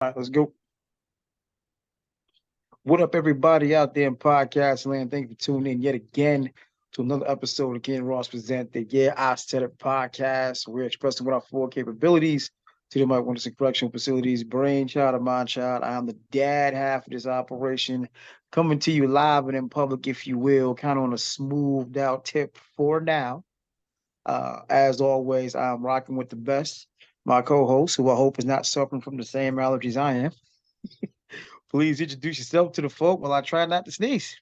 All right, let's go. What up, everybody out there in podcast land? Thank you for tuning in yet again to another episode of Ken Ross Present the Yeah, I Said It podcast. We're expressing what our full capabilities to the Mike Wonderson Correctional Facilities, brainchild of my child. I am the dad half of this operation, coming to you live and in public, if you will, kind of on a smoothed out tip for now. As always, I'm rocking with the best, my co-host, who I hope is not suffering from the same allergies I am. Please introduce yourself to the folk while I try not to sneeze.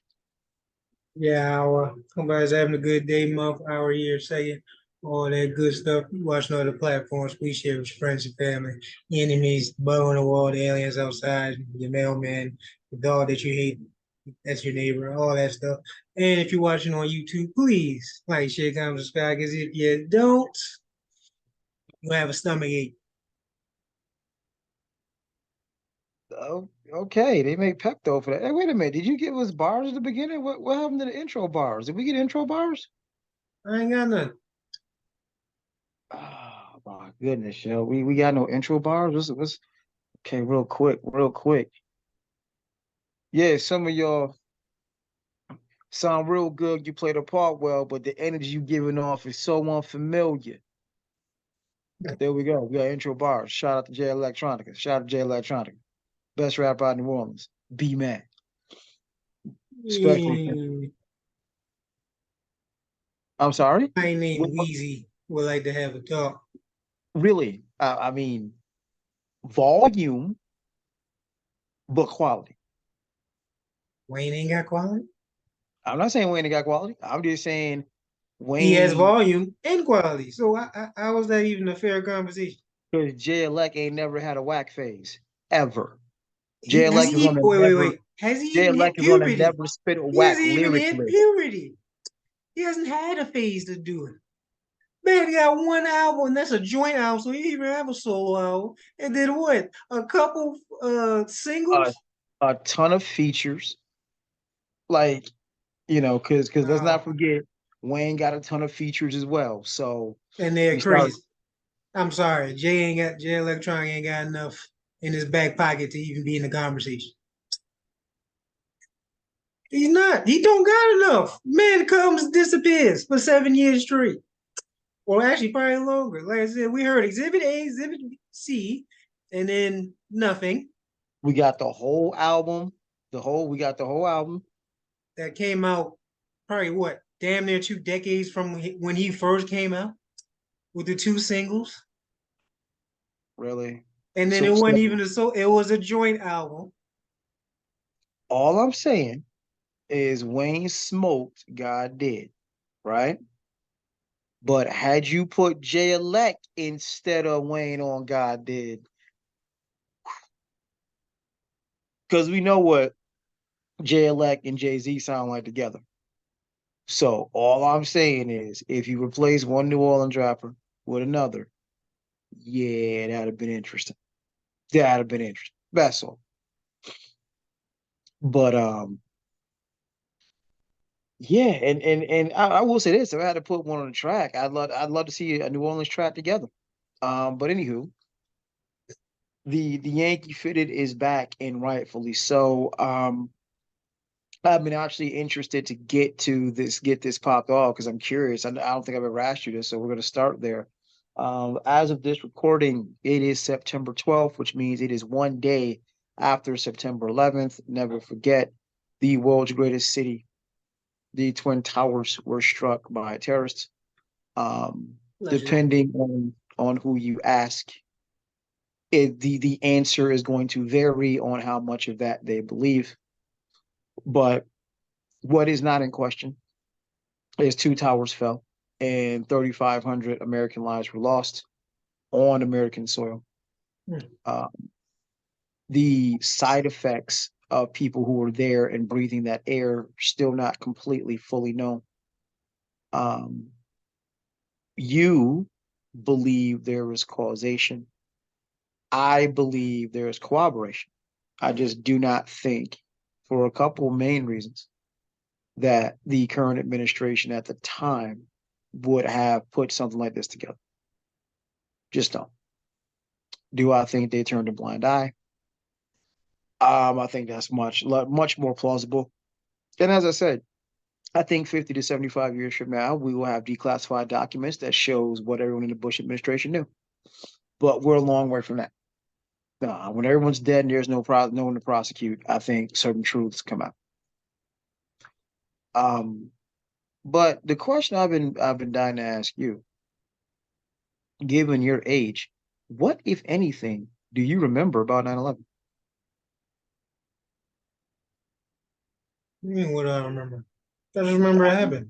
Yeah, somebody's having a good day, month, hour, year, saying all that good stuff. You watching other platforms, please share with your friends and family, enemies, bug on the wall, the aliens outside, your mailman, the dog that you hate, that's your neighbor, all that stuff. And if you're watching on YouTube, please like, share, comment, subscribe, because if you don't, you'll have a stomach ache. Oh, okay, they make Pepto for that. Hey, wait a minute. Did you give us bars at the beginning? What happened to the intro bars? Did we get intro bars? I ain't got nothing. Oh my goodness, yo. We got no intro bars. What's okay, real quick. Yeah, some of y'all sound real good. You played the part well, but the energy you giving off is so unfamiliar. There we go. We got intro bars. Shout out to Jay Electronica. Shout out to Jay Electronica. Best rapper out of New Orleans. B man. Respectfully. Mm, I'm sorry? I named Wheezy would like to have a talk. Really? I mean, volume, but quality. Wayne ain't got quality. I'm not saying Wayne ain't got quality. I'm just saying He has Wayne, volume and quality. So how was that even a fair conversation? because Jay Elect ain't never had a whack phase ever. He Jay has Elect is he gonna wait. never. Has he Jay even Elect hit is gonna puberty? never spit a He whack hasn't even hit lyrically. puberty. He hasn't had a phase to do it. Man, he got one album, and that's a joint album, so he didn't even have a solo album. And then what? A couple A singles? a ton of features, like because let's not Wow. forget Wayne got a ton of features as well. So And they're we start. crazy. I'm sorry. Jay Electronic ain't got enough in his back pocket to even be in the conversation. He's not. He don't got enough. Man comes disappears for 7 years straight. Or actually, probably longer. Like I said, we heard Exhibit A, Exhibit C, and then nothing. We got the whole album. We got the whole album. That came out probably what? Damn near 2 decades from when he first came out with the two singles. Really. And then So, it wasn't so even it was a joint album. all I'm saying is Wayne smoked, God did, right? But had you put Jay Elect instead of Wayne on God did, because we know what Jay Elect and Jay Z sound like together. So all I'm saying is if you replace one New Orleans rapper with another, yeah, that'd have been interesting. That'd have been interesting. That's all. But yeah, and I will say this: if I had to put one on the track, I'd love to see a New Orleans track together. But anywho, the Yankee fitted is back and rightfully so. I've been actually interested to get this popped off because I'm curious. I don't think I've ever asked you this, so we're going to start there. As of this recording, it is September 12th, which means it is one day after September 11th. Never forget the world's greatest city, the Twin Towers, were struck by terrorists. Legendary. Depending on who you ask, the answer is going to vary on how much of that they believe. But what is not in question is two towers fell and 3,500 American lives were lost on American soil. Hmm. Uh, the side effects of people who were there and breathing that air still not completely fully known. Um, you believe there is causation. I believe there is corroboration. I just do not think, for a couple of main reasons, that the current administration at the time would have put something like this together. Just don't. Do I think they turned a blind eye? I think that's much more plausible. And as I said, I think 50 to 75 years from now, we will have declassified documents that shows what everyone in the Bush administration knew. But we're a long way from that. When everyone's dead and there's no one to prosecute, I think certain truths come out. Um, but the question I've been dying to ask you, given your age, what, if anything, do you remember about 9/11? I mean, what do I remember? I just remember it happened.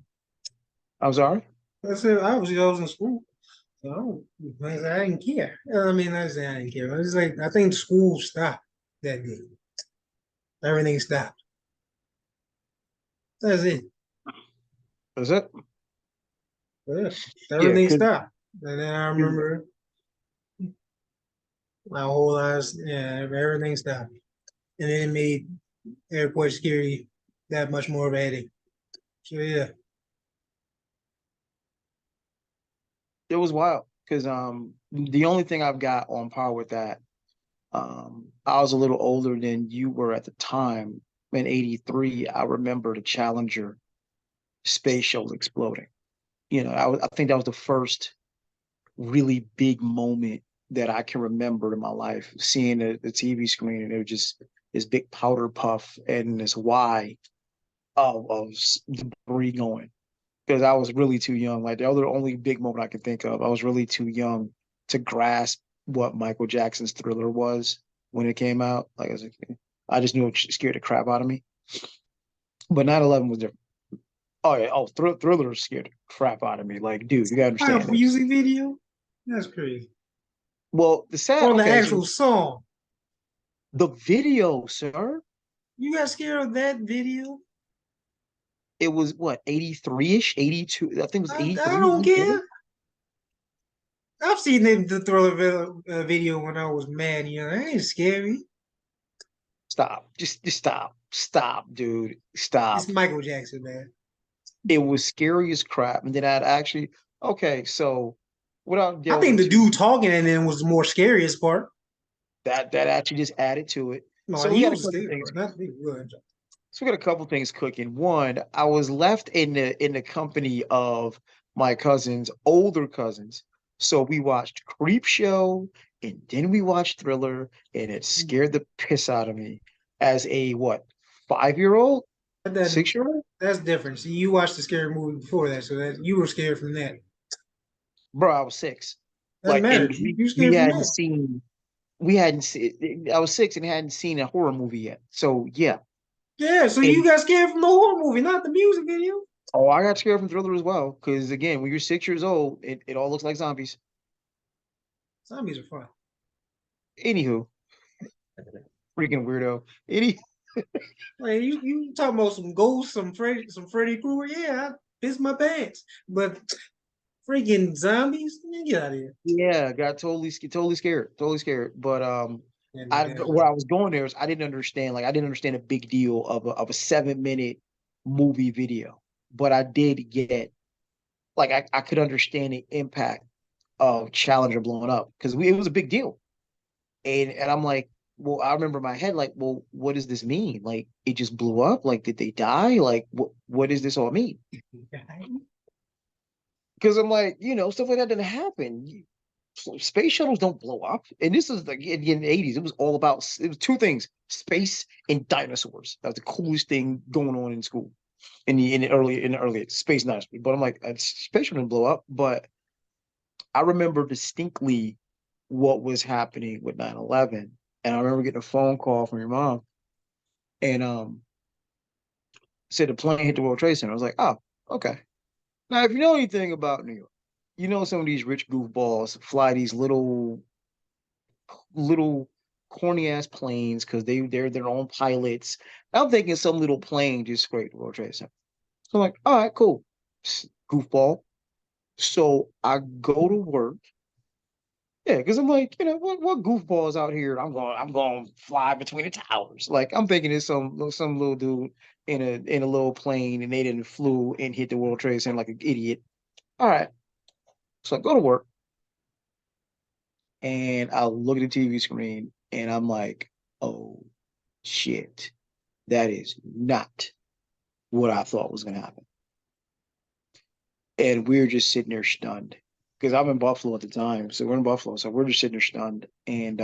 I'm sorry? I said I was in school. So I didn't care. I mean, I say I didn't care. I was like, I think school stopped that day. Everything stopped. That's it. Is it? Yeah. Yeah, Everything because stopped. And then I remember my whole life, yeah, everything stopped. And then it made airport security that much more of a headache. So yeah. it was wild. Because the only thing I've got on par with that, I was a little older than you were at the time. In '83, I remember the Challenger space shuttle exploding. I think that was the first really big moment that I can remember in my life, seeing the TV screen, and it was just this big powder puff and this Y of debris going. Because I was really too young. Like the other only big moment I can think of, I was really too young to grasp what Michael Jackson's Thriller was when it came out. Like I just knew it scared the crap out of me. But 9/11 was different. Oh yeah, Thriller scared the crap out of me. Like, dude, you gotta I have understand a this. music video? That's crazy. Well, the sad, Or the okay, so actual song. the video, sir, You got scared of that video? it was what, 83-ish, 82. I think it was I 83, don't 84. care. I've seen the Thriller video when I was mad. You know, that ain't scary. Stop. Just stop. Stop, dude. It's Stop. Michael Jackson, man. It was scary as crap. And then I'd actually, okay, so without I think delving the too dude deep, talking and then was the more scariest part. that actually just added to it. No, So we he got a was the couple scary things. part. Not me. Good. So we got a couple things cooking. One, I was left in the company of my cousins, older cousins. So we watched Creep Show and then we watched Thriller, and it scared the piss out of me as a what, 5-year-old, That 6-year-old? that's different. See, you watched the scary movie before that, so that you were scared from that. Bro, I was 6. Doesn't And matter. we You we scared from hadn't that. seen we hadn't seen I was 6 and hadn't seen a horror movie yet. So yeah. Yeah, so you And got scared from the horror movie, not the music video. oh, I got scared from Thriller as well. Because again, when you're 6 years old, it all looks like zombies. Zombies are fun. Anywho, freaking weirdo. Like you talking about some ghosts, some Freddy Krueger? Yeah, I pissed my pants. But freaking zombies, man, get out of here. Yeah, got totally scared, totally scared. But Yeah, I yeah. where I was going there is I didn't understand. Like I didn't understand a big deal of a 7-minute movie video, but I did get, like, I could understand the impact of Challenger blowing up because it was a big deal. And I'm like, well, I remember in my head, like, well, what does this mean? Like, it just blew up? Like, did they die? Like, what does this all mean? Because I'm like, stuff like that didn't happen. Space shuttles don't blow up. And this is like in the '80s. It was all about, it was two things: space and dinosaurs. That was the coolest thing going on in school in the early space dinosaurs. But I'm like, space shuttle didn't blow up. But I remember distinctly what was happening with 9/11. And I remember getting a phone call from your mom and said the plane hit the World Trade Center. I was like, oh, okay. Now, if you know anything about New York, some of these rich goofballs fly these little corny ass planes because they're their own pilots. I'm thinking some little plane just scraped the World Trade Center. So I'm like, all right, cool, goofball. So I go to work. Yeah, because I'm like, what goofballs out here? I'm going to fly between the towers. Like I'm thinking it's some little dude in a little plane, and they didn't flew and hit the World Trade Center like an idiot. All right, so I go to work and I look at the TV screen and I'm like, oh shit, that is not what I thought was going to happen. And we were just sitting there stunned because I'm in Buffalo at the time. So we're in Buffalo. So we're just sitting there stunned. And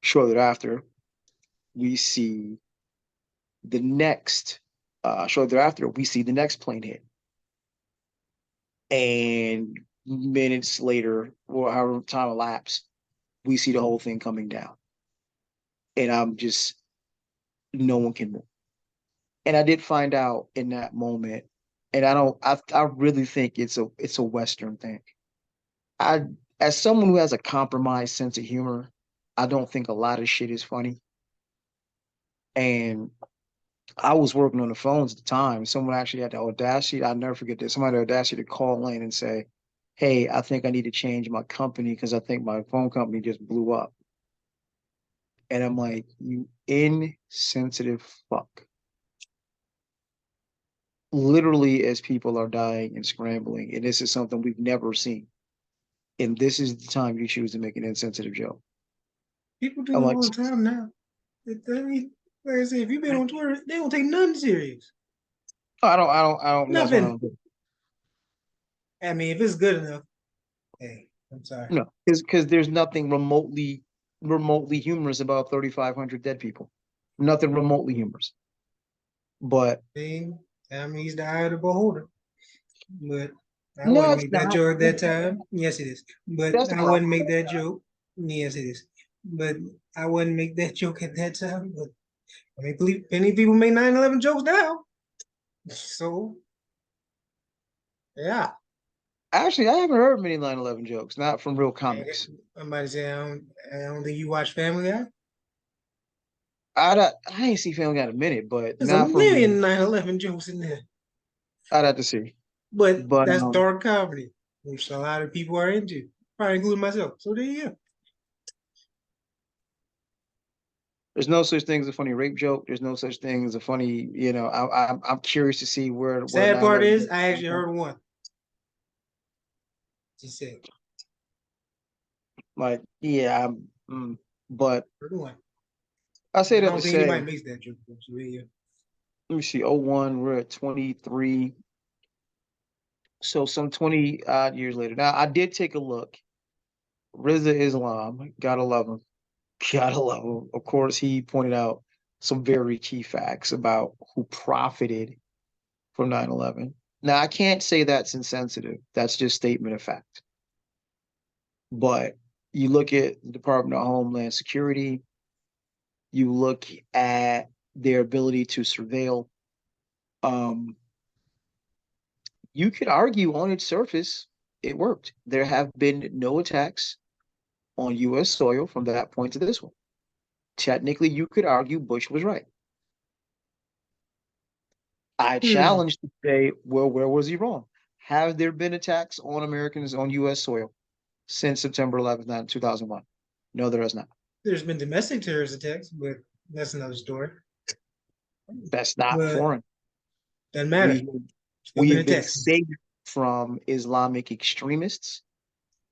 shortly after, we see the next, shortly thereafter, we see the next plane hit. And minutes later, or however time elapsed, we see the whole thing coming down. And I'm just, no one can move. And I did find out in that moment, and I really think it's a Western thing. I, as someone who has a compromised sense of humor, I don't think a lot of shit is funny. And I was working on the phones at the time. Someone actually had the audacity, I'll never forget this. Somebody had the audacity to call in and say, hey, I think I need to change my company because I think my phone company just blew up. And I'm like, you insensitive fuck. Literally, as people are dying and scrambling, and this is something we've never seen. And this is the time you choose to make an insensitive joke. People I'm do it like, all the time now. I mean, like I said, if you've been on Twitter, they don't take nothing serious. I don't. That's what I Nothing. don't do. I mean, if it's good enough, hey, I'm sorry. No, because there's nothing remotely humorous about 3,500 dead people. Nothing remotely humorous. But I mean, he's the eye of the beholder. But I no, wouldn't it's make that not. joke at that time. Yes, it is. But That's the I wouldn't problem. make that joke. Yes, it is. But I wouldn't make that joke at that time. But I mean, many people make 9/11 jokes now. So yeah. Actually, I haven't heard many 9/11 jokes, not from real comics. Somebody say I don't think you watch Family Guy. I ain't seen Family Guy in a minute, but There's a not from million 9/11 jokes in there. I'd have to see. But But that's dark comedy, which a lot of people are into, probably including myself. So there you go. there's no such thing as a funny rape joke. There's no such thing as a funny, I'm curious to see where Sad part 9/11 is jokes I come actually from. heard one. She said, Like, yeah, but heard one. I say I that don't to think say, anybody makes that joke. So there you go. let me see, '01, we're at 23. So some 20 odd years later. Now, I did take a look. Riza Islam, gotta love him. Gotta love him. Of course, he pointed out some very key facts about who profited from 9/11. Now, I can't say that's insensitive. That's just statement of fact. But you look at the Department of Homeland Security, you look at their ability to surveil. Um, you could argue on its surface, it worked. There have been no attacks on U.S. soil from that point to this one. Technically, you could argue Bush was right. I Hmm. challenge to say, well, where was he wrong? Have there been attacks on Americans on U.S. soil since September 11th, 2001? No, there has not. There's been domestic terrorist attacks, but that's another story. That's not But foreign. doesn't matter. We Still we been have been attacks. safe from Islamic extremists.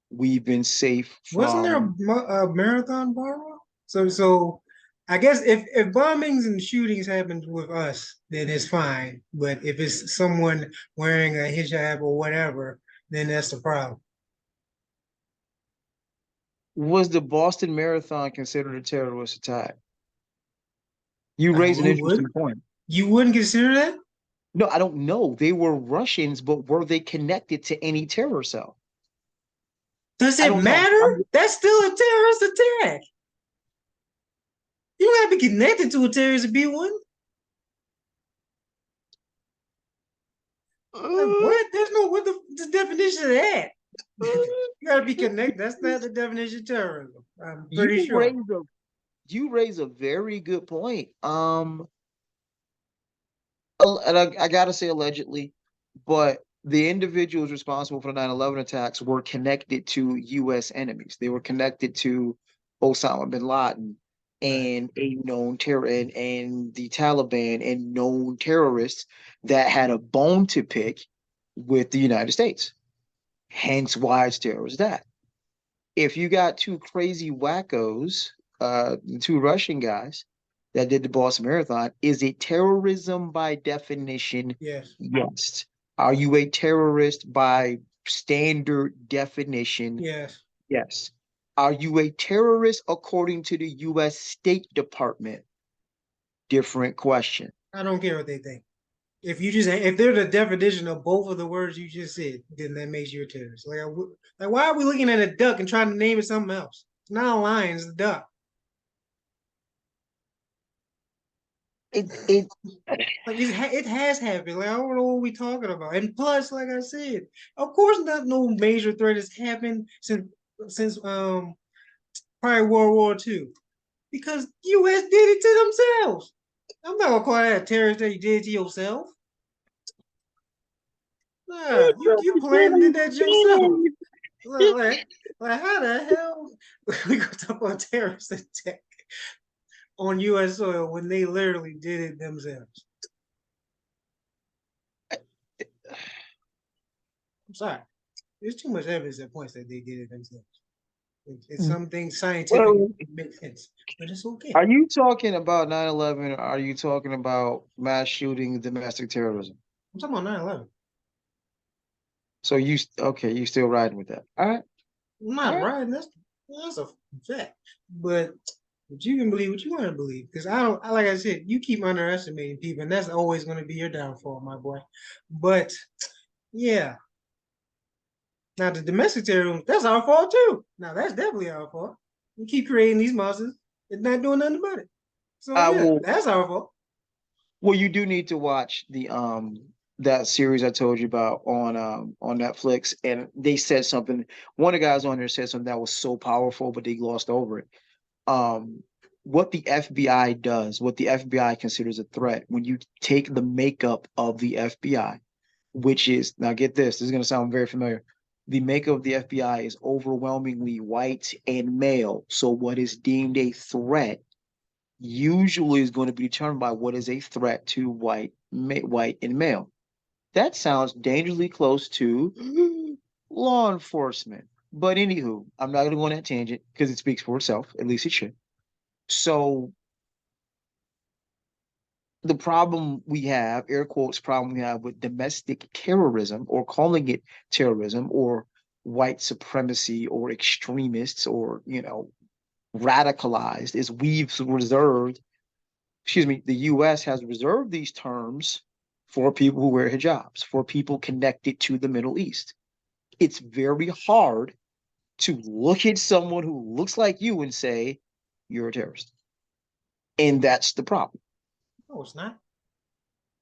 We've been safe Wasn't there from a marathon bomber? So I guess if bombings and shootings happen with us, then it's fine. But if it's someone wearing a hijab or whatever, then that's the problem. was the Boston Marathon considered a terrorist attack? You raise an Who would? interesting point. You wouldn't consider that? No, I don't know. They were Russians, but were they connected to any terror cell? Does I it don't know. matter? That's still a terrorist attack. You don't have to be connected to a terrorist to be one. Like Uh, what? There's no what the definition of that. uh, You gotta be connected. That's not the definition of terrorism. I'm you pretty sure. raise a you raise a very good point. And I gotta say allegedly, but the individuals responsible for the 9/11 attacks were connected to U.S. enemies. They were connected to Osama bin Laden Right. and a known terror and the Taliban and known terrorists that had a bone to pick with the United States. Hence why it's terrorist that. If you got two crazy wackos the two Russian guys that did the Boston Marathon, is it terrorism by definition? Yes. Yes. Are you a terrorist by standard definition? Yes. Yes. Are you a terrorist according to the U.S. State Department? Different question. I don't care what they think. If they're the definition of both of the words you just said, then that makes you a terrorist. Like why are we looking at a duck and trying to name it something else? It's not a lion, it's a duck. It Like it has happened. Like I don't know what we're talking about. And plus, like I said, of course, not no major threat has happened since probably World War II because U.S. did it to themselves. I'm not gonna call that a terrorist that you did to yourself. Nah, you planned and did that yourself. Like, like how the hell we gonna talk about terrorist attack on U.S. soil when they literally did it themselves? I'm sorry. There's too much evidence that points that they did it themselves. It's something scientific well, makes sense, but it's okay. are you talking about 9/11 or are you talking about mass shooting, domestic terrorism? I'm talking about 9/11. So you still riding with that? All right. I'm All not right. right. That's a fact. But you can believe what you want to believe. Because I don't like I said, you keep underestimating people, and that's always going to be your downfall, my boy. But yeah. Now the domestic terrorism, that's our fault too. Now that's definitely our fault. We keep creating these monsters and not doing nothing about it. So I yeah, will. that's our fault. Well, you do need to watch the that series I told you about on Netflix, and they said something. One of the guys on there said something that was so powerful, but they glossed over it. Um, what the FBI does, what the FBI considers a threat, when you take the makeup of the FBI, which is, now get this is going to sound very familiar. The makeup of the FBI is overwhelmingly white and male. So what is deemed a threat usually is going to be determined by what is a threat to white and male. That sounds dangerously close to law enforcement. But anywho, I'm not going to go on that tangent because it speaks for itself. At least it should. So the problem we have, air quotes, problem we have with domestic terrorism or calling it terrorism or white supremacy or extremists or, radicalized is the US has reserved these terms for people who wear hijabs, for people connected to the Middle East. It's very hard to look at someone who looks like you and say, you're a terrorist. And that's the problem. No, it's not.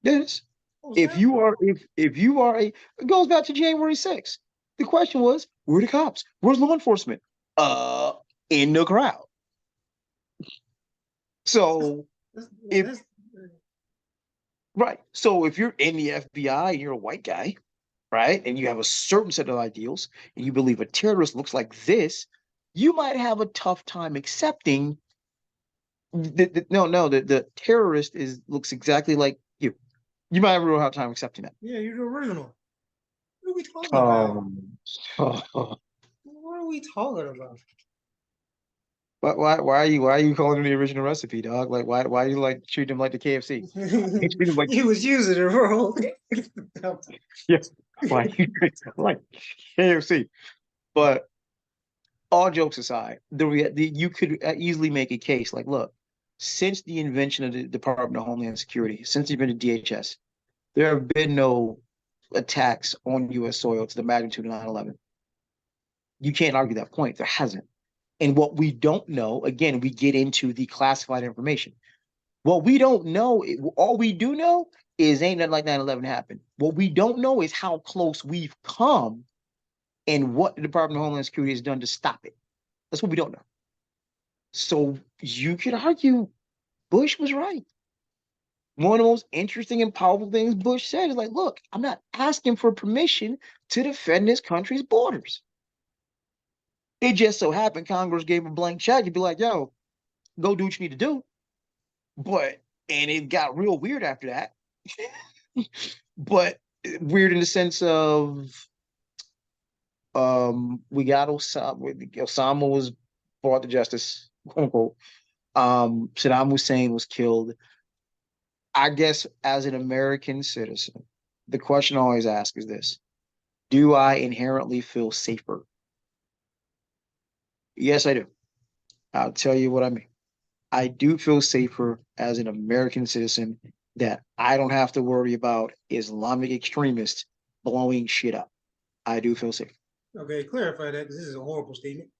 Yes. No, it's If not. you are if you are a it goes back to January 6th. The question was, where are the cops? Where's law enforcement? In the crowd. So if That's, right. So if you're in the FBI and you're a white guy, right, and you have a certain set of ideals, and you believe a terrorist looks like this, you might have a tough time accepting the terrorist looks exactly like you. You might have a real hard time accepting that. yeah, you're the original. What are we talking about? Um, What are we talking about? why are you calling him the original recipe, dog? Like why you like treating him like the KFC? You treat him like He was using it wrong. yes, why you treat him like KFC? But all jokes aside, you could easily make a case like, look, since the invention of the Department of Homeland Security, since the invention of DHS, there have been no attacks on U.S. soil to the magnitude of 9/11. You can't argue that point. There hasn't. And what we don't know, again, we get into the classified information. What we don't know, all we do know is ain't nothing like 9/11 happened. What we don't know is how close we've come and what the Department of Homeland Security has done to stop it. That's what we don't know. So you could argue Bush was right. One of the most interesting and powerful things Bush said is like, look, I'm not asking for permission to defend this country's borders. It just so happened Congress gave him a blank check. You'd be like, yo, go do what you need to do. And it got real weird after that. But weird in the sense of we got Osama was brought to justice. quote unquote, Saddam Hussein was killed. I guess as an American citizen, the question I always ask is this: do I inherently feel safer? Yes, I do. I'll tell you what I mean. I do feel safer as an American citizen that I don't have to worry about Islamic extremists blowing shit up. I do feel safe. Okay, clarify that because this is a horrible statement.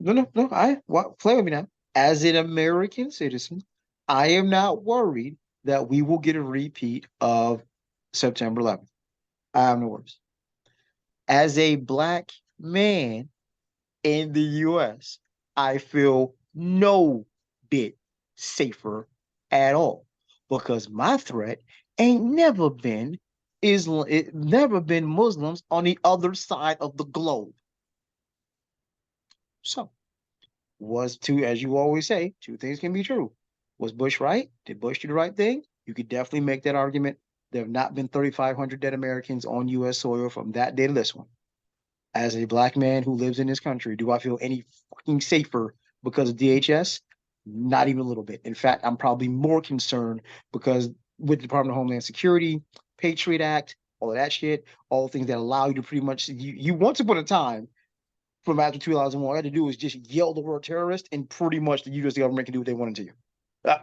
No, no, no. Play with me now. As an American citizen, I am not worried that we will get a repeat of September 11th. I have no worries. As a black man in the US, I feel no bit safer at all because my threat ain't never been Islam, it never been Muslims on the other side of the globe. So, as you always say, two things can be true. Was Bush right? Did Bush do the right thing? You could definitely make that argument. There have not been 3,500 dead Americans on US soil from that day to this one. As a black man who lives in this country, do I feel any fucking safer because of DHS? Not even a little bit. In fact, I'm probably more concerned because with the Department of Homeland Security, Patriot Act, all of that shit, all the things that allow you to pretty much you once upon a time from after 2001, all you had to do was just yell the word terrorist, and pretty much the U.S. government can do what they wanted to you.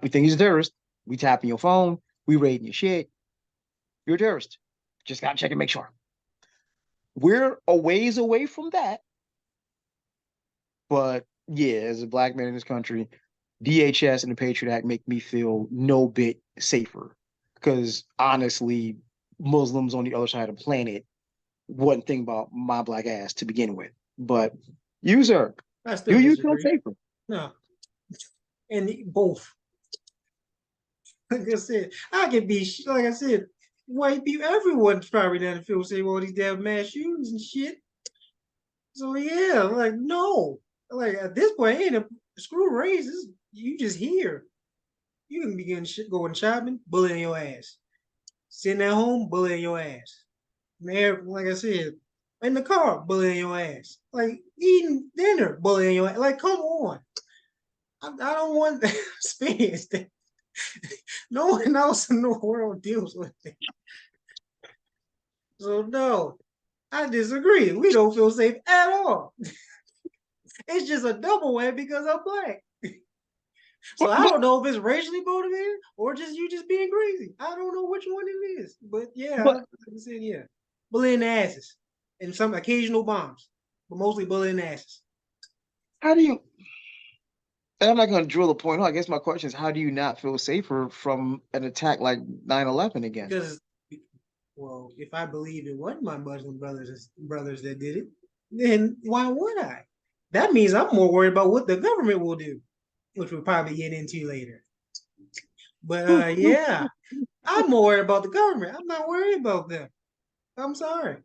We think he's a terrorist. We tapping your phone. We raiding your shit. You're a terrorist. Just gotta check and make sure. We're a ways away from that. But yeah, as a black man in this country, DHS and the Patriot Act make me feel no bit safer. Because honestly, Muslims on the other side of the planet wouldn't think about my black ass to begin with. But you, sir, I do still you feel disagree. safer? No, and both. Like I said, I can be like I said, white people. Everyone's probably down to feel safe all these damn mass shootings and shit. So yeah, like no, like at this point, ain't a screw raises. You just here. You can begin going shopping, bullet in your ass. Sitting at home, bullet in your ass. Man, like I said, in the car, bullet in your ass. Like eating dinner, bullet in your ass. Like, come on. I don't want to experience that. No one else in the world deals with it. So no, I disagree. We don't feel safe at all. It's just a double whammy because I'm black. So I don't know if it's racially motivated or just you just being crazy. I don't know which one it is. But yeah, But I said yeah. Bullet in the asses. And some occasional bombs. But mostly bullet in the asses. how do you? And I'm not going to drill a point. I guess my question is, how do you not feel safer from an attack like 9/11 again? Because well, if I believe it wasn't my Muslim brothers that did it, then why would I? That means I'm more worried about what the government will do, which we'll probably get into later. But yeah, I'm more worried about the government. I'm not worried about them. I'm sorry.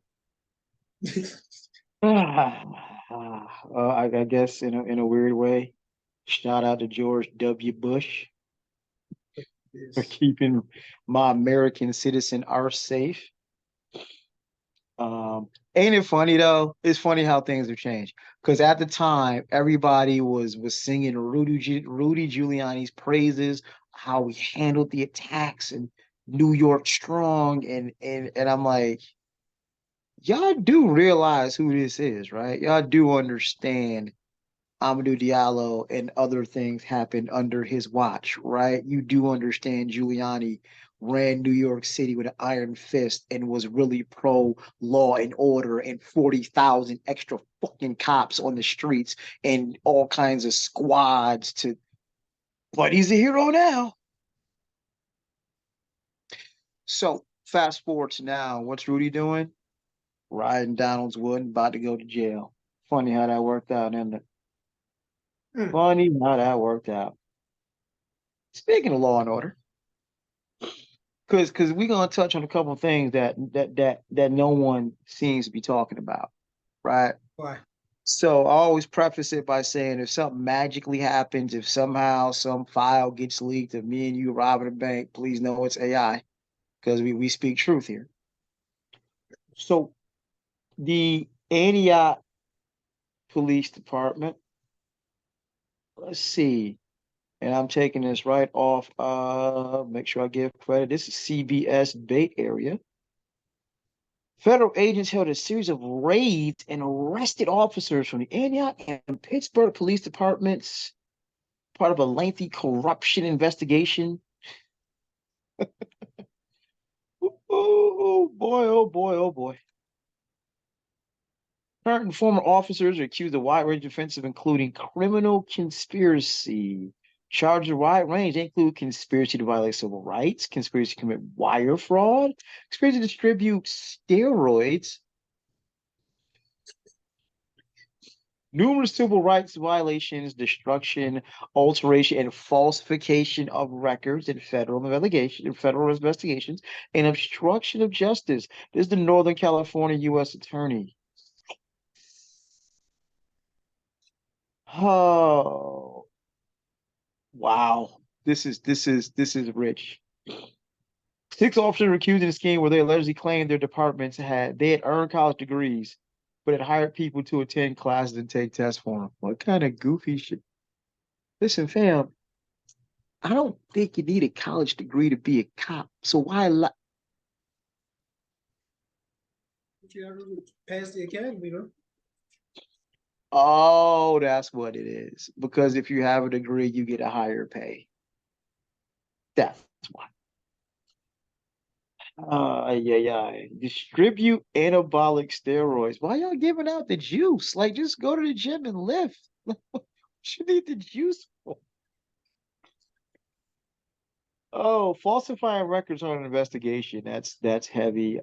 I guess in a weird way, shout out to George W. Bush for Yes. keeping my American citizen arse safe. Ain't it funny though? It's funny how things have changed. Because at the time, everybody was singing Rudy Giuliani's praises, how we handled the attacks and New York strong, and I'm like, y'all do realize who this is, right? Y'all do understand Amadou Diallo and other things happened under his watch, right? You do understand Giuliani ran New York City with an iron fist and was really pro law and order and 40,000 extra fucking cops on the streets and all kinds of squads to, but he's a hero now. So fast forward to now, what's Rudy doing? Riding Donald's Wood, about to go to jail. Funny how that worked out, isn't it? Hmm. Funny how that worked out. Speaking of law and order, because we're gonna touch on a couple of things that no one seems to be talking about, right? Why? So I always preface it by saying if something magically happens, if somehow some file gets leaked of me and you robbing a bank, please know it's AI because we speak truth here. So the Antioch Police Department let's see. And I'm taking this right off. Make sure I give credit. This is CBS Bay Area. Federal agents held a series of raids and arrested officers from the Antioch and Pittsburgh police departments, part of a lengthy corruption investigation. Oh boy, oh boy, oh boy. Current and former officers are accused of wide range offenses, including criminal conspiracy. Charges of wide range. They include conspiracy to violate civil rights, conspiracy to commit wire fraud, conspiracy to distribute steroids, numerous civil rights violations, destruction, alteration, and falsification of records in federal investigations, and obstruction of justice. This is the Northern California U.S. Attorney. Oh, wow. This is rich. Six officers were accused in a scheme where they allegedly claimed their departments had earned college degrees, but had hired people to attend classes and take tests for them. What kind of goofy shit? Listen, fam, I don't think you need a college degree to be a cop. So why You ever pass the academy, though? Oh, that's what it is. Because if you have a degree, you get a higher pay. That's why. Yeah, yeah. Distribute anabolic steroids. Why y'all giving out the juice? Like, just go to the gym and lift. What you need the juice for? Oh, falsifying records on an investigation. That's heavy.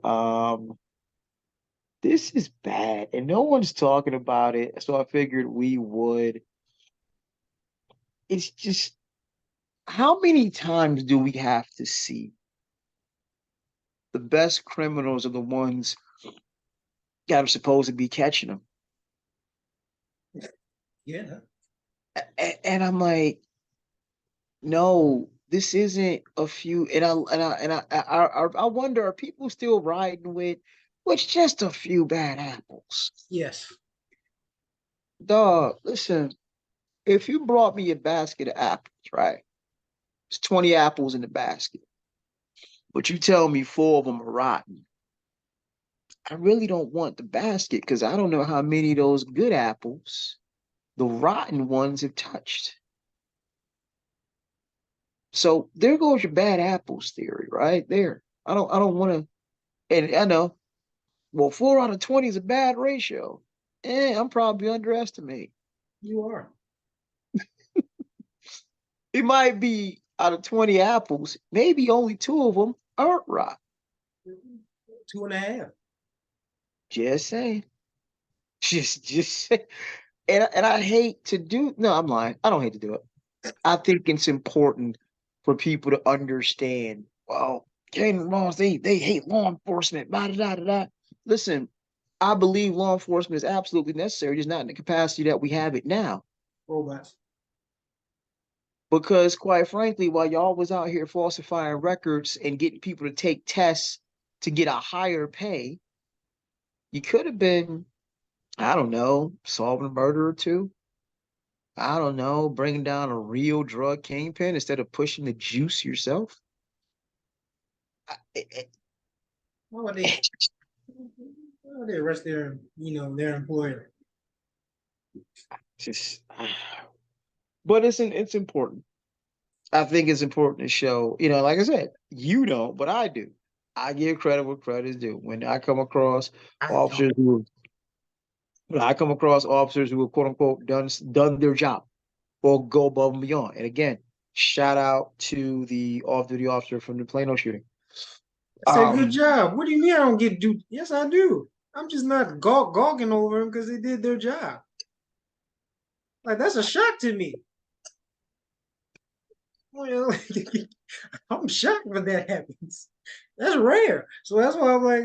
This is bad, and no one's talking about it. So I figured we would. It's just how many times do we have to see the best criminals are the ones that are supposed to be catching them? Yeah. And I'm like, no, this isn't a few. I wonder, are people still riding with just a few bad apples? Yes. Dog, listen, if you brought me a basket of apples, right? It's 20 apples in the basket, but you tell me four of them are rotten. I really don't want the basket because I don't know how many of those good apples the rotten ones have touched. So there goes your bad apples theory right there. I don't want to, and I know, well, 4 out of 20 is a bad ratio. I'm probably underestimating. You are. It might be out of 20 apples, maybe only two of them aren't rotten. 2.5. Just saying. Just say. And I hate to do, no, I'm lying. I don't hate to do it. I think it's important for people to understand, well, Jaden Ross, they hate law enforcement, blah, blah, blah, blah. Listen, I believe law enforcement is absolutely necessary, just not in the capacity that we have it now. Robots. Because quite frankly, while y'all was out here falsifying records and getting people to take tests to get a higher pay, you could have been, I don't know, solving a murder or two. I don't know, bringing down a real drug kingpin instead of pushing the juice yourself. Why would they? Why would they arrest their employer? Just, but it's important. I think it's important to show, like I said, you don't, but I do. I give credit where credit is due. When I come across I officers don't. who, when I come across officers who have quote unquote done their job or go above and beyond. And again, shout out to the off-duty officer from the Plano shooting. I said, good job. What do you mean I don't get to do? Yes, I do. I'm just not gawking over them because they did their job. Like, that's a shock to me. Well, I'm shocked when that happens. That's rare. So that's why I'm like,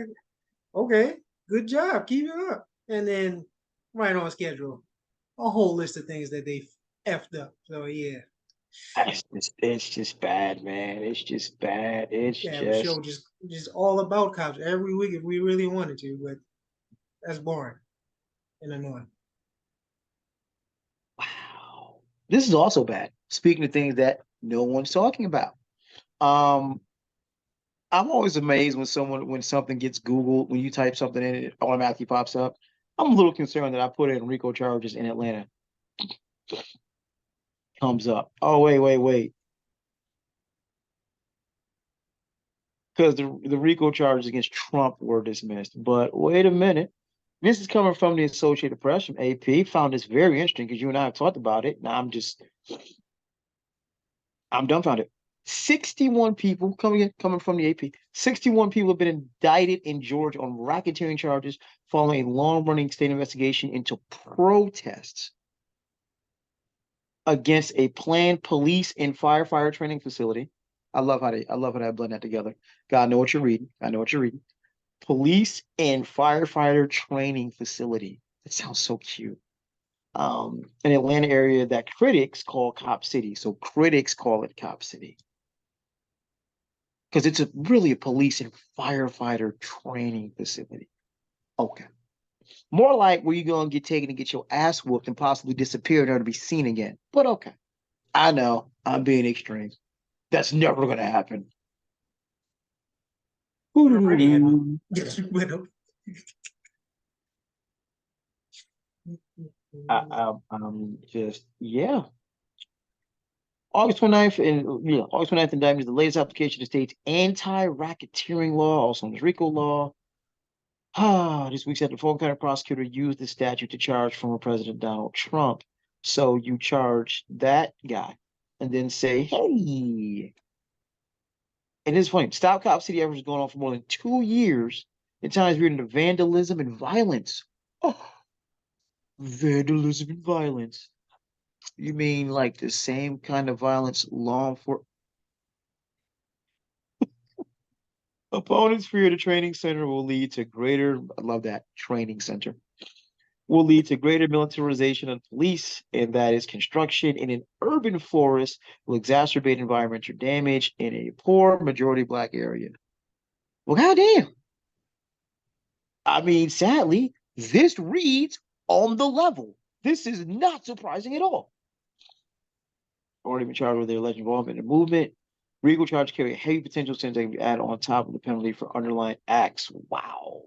okay, good job. Keep it up. And then right on schedule, a whole list of things that they effed up. So yeah. It's just bad, man. It's just bad. It's Yeah, have a just show just all about cops every week if we really wanted to, but that's boring and annoying. wow. This is also bad. Speaking of things that no one's talking about. Um, I'm always amazed when something gets Googled, when you type something in, it automatically pops up. I'm a little concerned that I put in RICO charges in Atlanta. Comes up. Oh, wait. Because the RICO charges against Trump were dismissed. But wait a minute. This is coming from the Associated Press from AP. Found this very interesting because you and I have talked about it. Now I'm dumbfounded. 61 people coming from the AP. 61 people have been indicted in Georgia on racketeering charges following a long-running state investigation into protests against a planned police and firefighter training facility. I love how they blend that together. God, I know what you're reading. I know what you're reading. Police and firefighter training facility. That sounds so cute. An Atlanta area that critics call Cop City. So critics call it Cop City because it's really a police and firefighter training facility. Okay. More like where you're going to get taken and get your ass whooped and possibly disappear never to be seen again. But okay. I know I'm being extreme. That's never going to happen. Already happened. I'm just, yeah. August 29th, and yeah, August 29th indictment is the latest application to state's anti-racketeering law, also known as RICO law. This week said the Fulton County prosecutor used the statute to charge former President Donald Trump. So you charge that guy and then say, hey. And it's funny, Stop Cop City effort is going on for more than 2 years. At times we're into vandalism and violence. Oh, vandalism and violence. You mean like the same kind of violence law enforcement? Opponents fear the training center will lead to greater, I love that, training center, will lead to greater militarization of police, and that is construction in an urban forest will exacerbate environmental damage in a poor majority black area. Well, goddamn. I mean, sadly, this reads on the level. This is not surprising at all. Already been charged with their alleged involvement in the movement. Legal charges carry a heavy potential sentence that can be added on top of the penalty for underlying acts. Wow.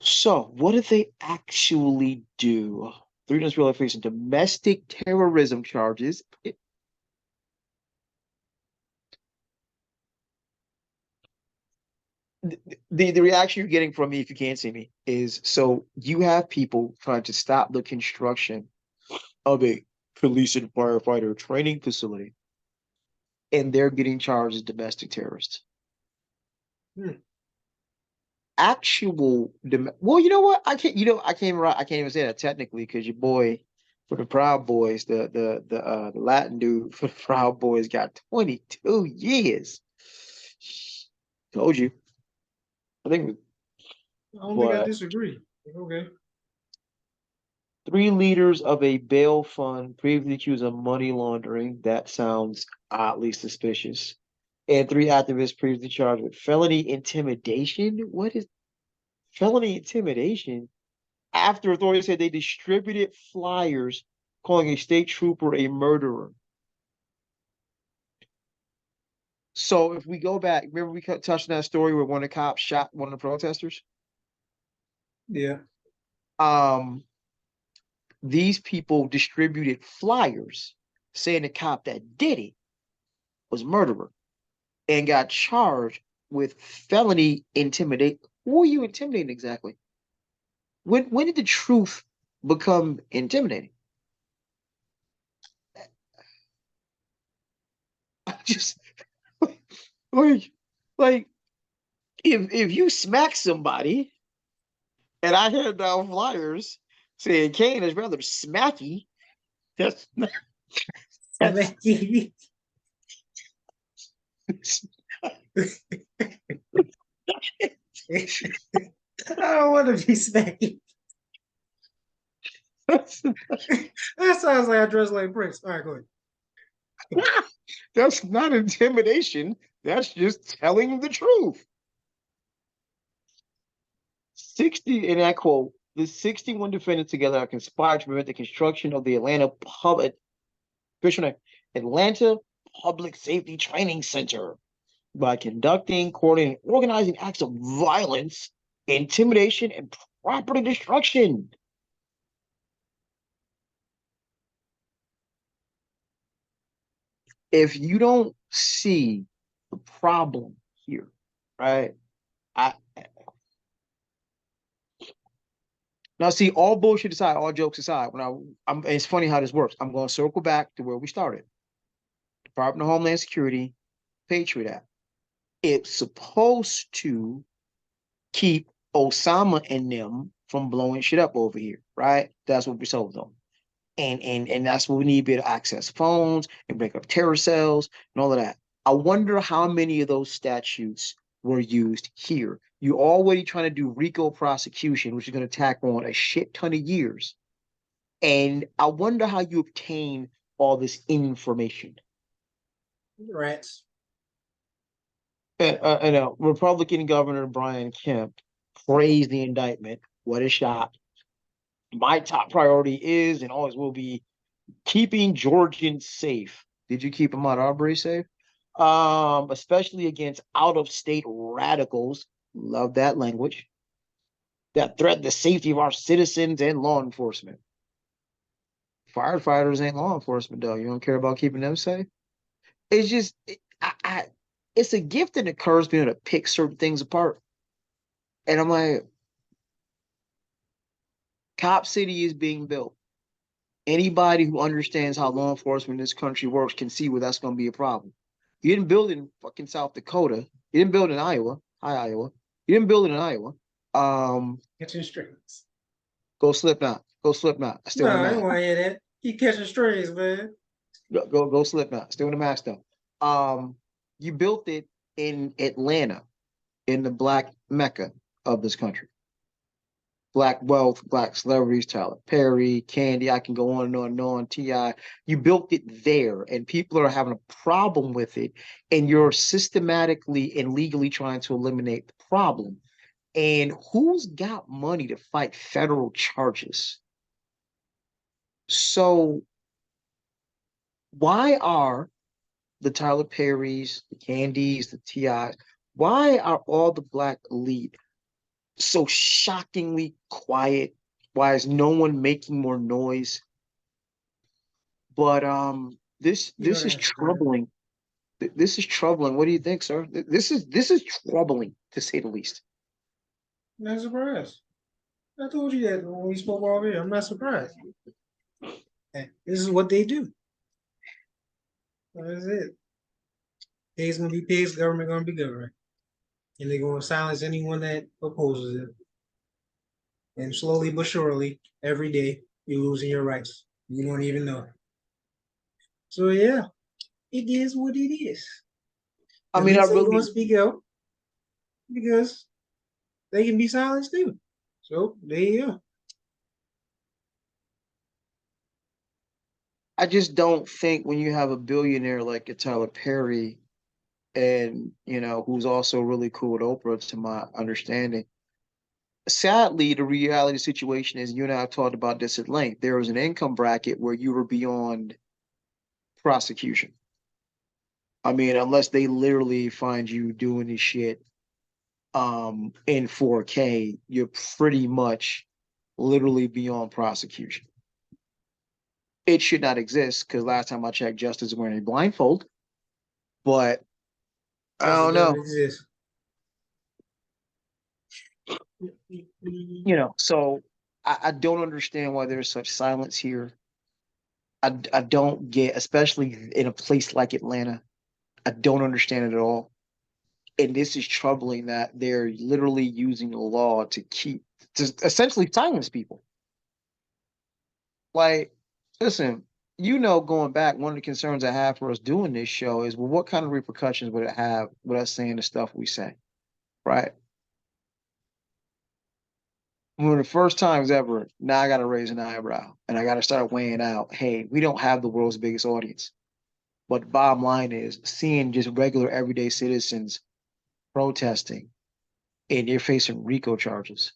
So, what did they actually do? Three people are facing domestic terrorism charges. The reaction you're getting from me, if you can't see me, is so you have people trying to stop the construction of a police and firefighter training facility, and they're getting charged as domestic terrorists. Actual, well, you know what? I can't even say that technically because your boy for the Proud Boys, the Latin dude for the Proud Boys got 22 years. Told you. I think, I don't think I but disagree. Okay. 3 leaders of a bail fund previously accused of money laundering. That sounds oddly suspicious. And 3 activists previously charged with felony intimidation. What is felony intimidation? After authorities said they distributed flyers calling a state trooper a murderer. So if we go back, remember we touched on that story where one of the cops shot one of the protesters? Yeah. Um, these people distributed flyers saying the cop that did it was murderer and got charged with felony intimidate. Who are you intimidating exactly? When did the truth become intimidating? Just like like if you smack somebody and I hand down flyers saying Kane is rather smacky, that's not, that's, I don't want to be smacky. That sounds like I dress like Prince. All right, go ahead. that's not intimidation. That's just telling the truth. 60 in that quote, The 61 defendants together have conspired to prevent the construction of the Atlanta Public Safety Training Center by conducting, coordinating, organizing acts of violence, intimidation, and property destruction. If you don't see the problem here, right? I Now see, all bullshit aside, all jokes aside, it's funny how this works. I'm going to circle back to where we started. Department of Homeland Security, Patriot Act. It's supposed to keep Osama and them from blowing shit up over here, right? That's what we told them. And that's what we need to be able to access phones and break up terror cells and all of that. I wonder how many of those statutes were used here. You're already trying to do RICO prosecution, which is going to tack on a shit ton of years. And I wonder how you obtain all this information. Rats. And Republican Governor Brian Kemp praised the indictment. What a shock. My top priority is and always will be keeping Georgians safe. Did you keep them out Arbery safe? Especially against out-of-state radicals. Love that language. That threaten the safety of our citizens and law enforcement. Firefighters ain't law enforcement, though. You don't care about keeping them safe? It's just, it's a gift and a curse being able to pick certain things apart. And I'm like, Cop City is being built. Anybody who understands how law enforcement in this country works can see where that's going to be a problem. You didn't build it in fucking South Dakota. You didn't build it in Iowa. Hi, Iowa. You didn't build it in Iowa. Catching strings. Go Slipknot. Go Slipknot. I still No, want I to don't want to hear that. Keep catching strings, man. go Slipknot. Still in the max though. You built it in Atlanta, in the black mecca of this country. Black wealth, black celebrities, Tyler Perry, Candy, I can go on and on and on, T.I. You built it there, and people are having a problem with it, and you're systematically and legally trying to eliminate the problem. And who's got money to fight federal charges? So why are the Tyler Perrys, the Candys, the T.I.s, why are all the black elite so shockingly quiet? Why is no one making more noise? But this is troubling. This is troubling. What do you think, sir? This is troubling to say the least. I'm not surprised. I told you that when we spoke already. I'm not surprised. This is what they do. That's it. Pigs gonna be pigs, government gonna be government. And they're gonna silence anyone that opposes it. And slowly but surely, every day, you're losing your rights. You don't even know. So yeah, it is what it is. I mean, I Elites ain't really gonna speak out because they can be silenced too. So there you go. I just don't think when you have a billionaire like a Tyler Perry and who's also really cool with Oprah, to my understanding. Sadly, the reality situation is, you and I have talked about this at length. There was an income bracket where you were beyond prosecution. I mean, unless they literally find you doing this shit in 4K, you're pretty much literally beyond prosecution. It should not exist because last time I checked, Justice is wearing a blindfold. But I don't know. So I don't understand why there's such silence here. I don't get, especially in a place like Atlanta, I don't understand it at all. And this is troubling that they're literally using the law to essentially silence people. Like, listen, going back, one of the concerns I have for us doing this show is, well, what kind of repercussions would it have with us saying the stuff we say, right? One of the first times ever, now I got to raise an eyebrow and I got to start weighing out, hey, we don't have the world's biggest audience. But the bottom line is, seeing just regular everyday citizens protesting and you're facing RICO charges.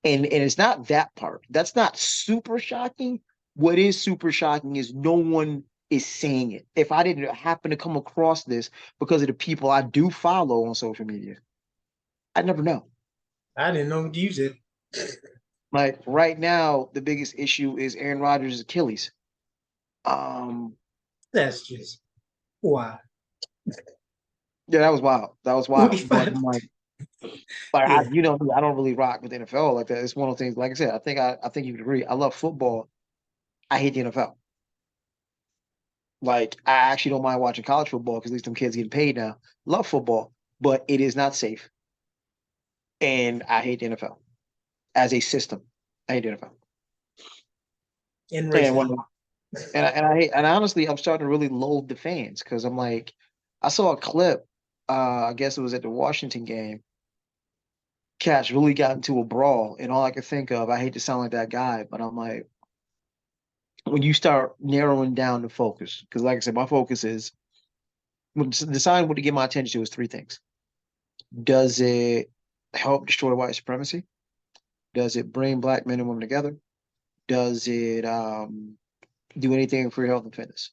And it's not that part. That's not super shocking. What is super shocking is no one is saying it. If I didn't happen to come across this because of the people I do follow on social media, I'd never know. I didn't know to use it. Like right now, the biggest issue is Aaron Rodgers' Achilles. Um, That's just why. yeah, that was wild. That was wild. But 45. I'm like I, Yeah. you know, I don't really rock with the NFL like that. It's one of those things. Like I said, I think you would agree. I love football. I hate the NFL. Like I actually don't mind watching college football because at least them kids getting paid now. Love football, but it is not safe, and I hate the NFL as a system. I hate the NFL, And and racism. I hate, and honestly, I'm starting to really loathe the fans because I'm like, I saw a clip. I guess it was at the Washington game. Cats really got into a brawl, and all I could think of, I hate to sound like that guy, but I'm like, when you start narrowing down the focus, because like I said, my focus is when deciding what to give my attention to is three things. Does it help destroy white supremacy? Does it bring black men and women together? Does it do anything for your health and fitness?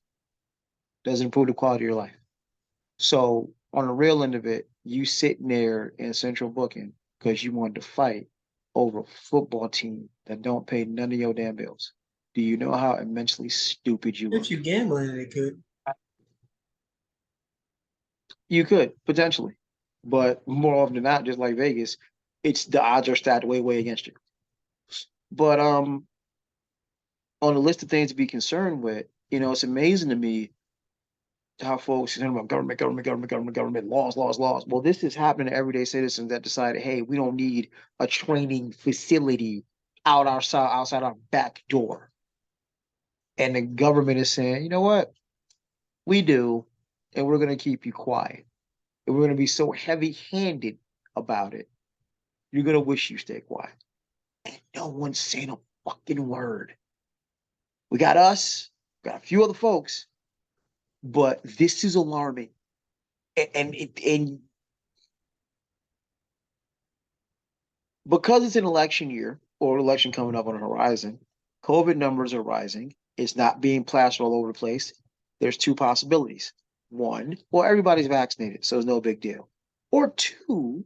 Does it improve the quality of your life? So on the real end of it, you sitting there in central booking because you wanted to fight over a football team that don't pay none of your damn bills. Do you know how immensely stupid you If look? you gambling, it could. You could potentially, but more often than not, just like Vegas, it's the odds are stacked way, way against you. But on the list of things to be concerned with, it's amazing to me how folks are talking about government, laws, laws, laws. Well, this is happening to everyday citizens that decided, hey, we don't need a training facility outside our back door. And the government is saying, you know what? We do, and we're gonna keep you quiet. And we're gonna be so heavy-handed about it. You're gonna wish you stay quiet. And no one's saying a fucking word. We got us, got a few other folks, but this is alarming. And because it's an election year or election coming up on the horizon, COVID numbers are rising. It's not being plastered all over the place. There's two possibilities. One, well, everybody's vaccinated, so it's no big deal. Or two,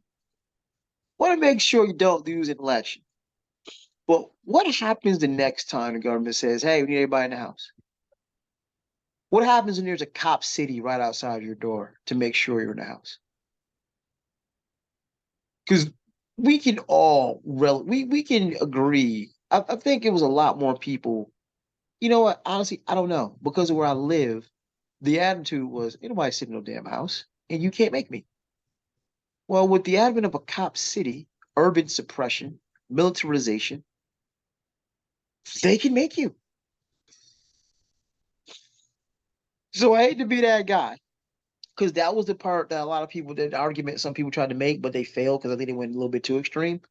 want to make sure you don't lose an election. But what happens the next time the government says, hey, we need everybody in the house? What happens when there's a cop city right outside your door to make sure you're in the house? Because we can all we can agree. I think it was a lot more people. You know what? Honestly, I don't know because of where I live. The attitude was, ain't nobody sitting in no damn house, and you can't make me. Well, with the advent of a cop city, urban suppression, militarization, they can make you. So I hate to be that guy because that was the part that a lot of people did argument some people tried to make, but they failed because I think they went a little bit too extreme.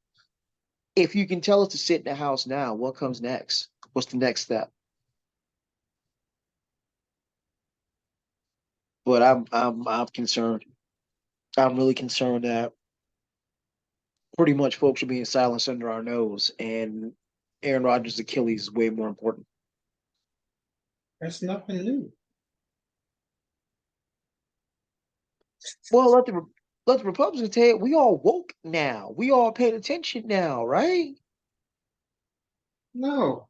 If you can tell us to sit in the house now, what comes next? What's the next step? But I'm concerned. I'm really concerned that pretty much folks are being silenced under our nose, and Aaron Rodgers' Achilles is way more important. That's nothing new. Well, let the Republicans tell you, we all woke now. We all paying attention now, right? No.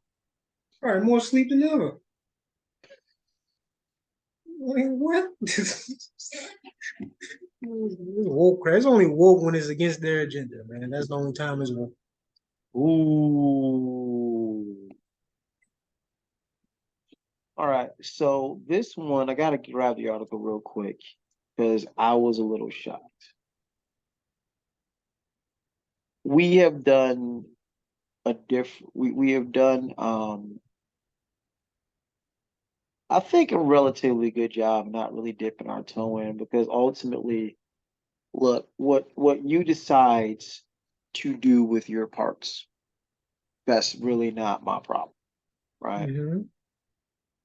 All right, more sleep than ever. Like, what? Woke. It's only woke when it's against their agenda, man. That's the only time it's woke. Ooh. All right. So this one, I gotta grab the article real quick because I was a little shocked. We have done we have done I think a relatively good job not really dipping our toe in because ultimately, look, what you decide to do with your parts, that's really not my problem, right? Mm-hmm.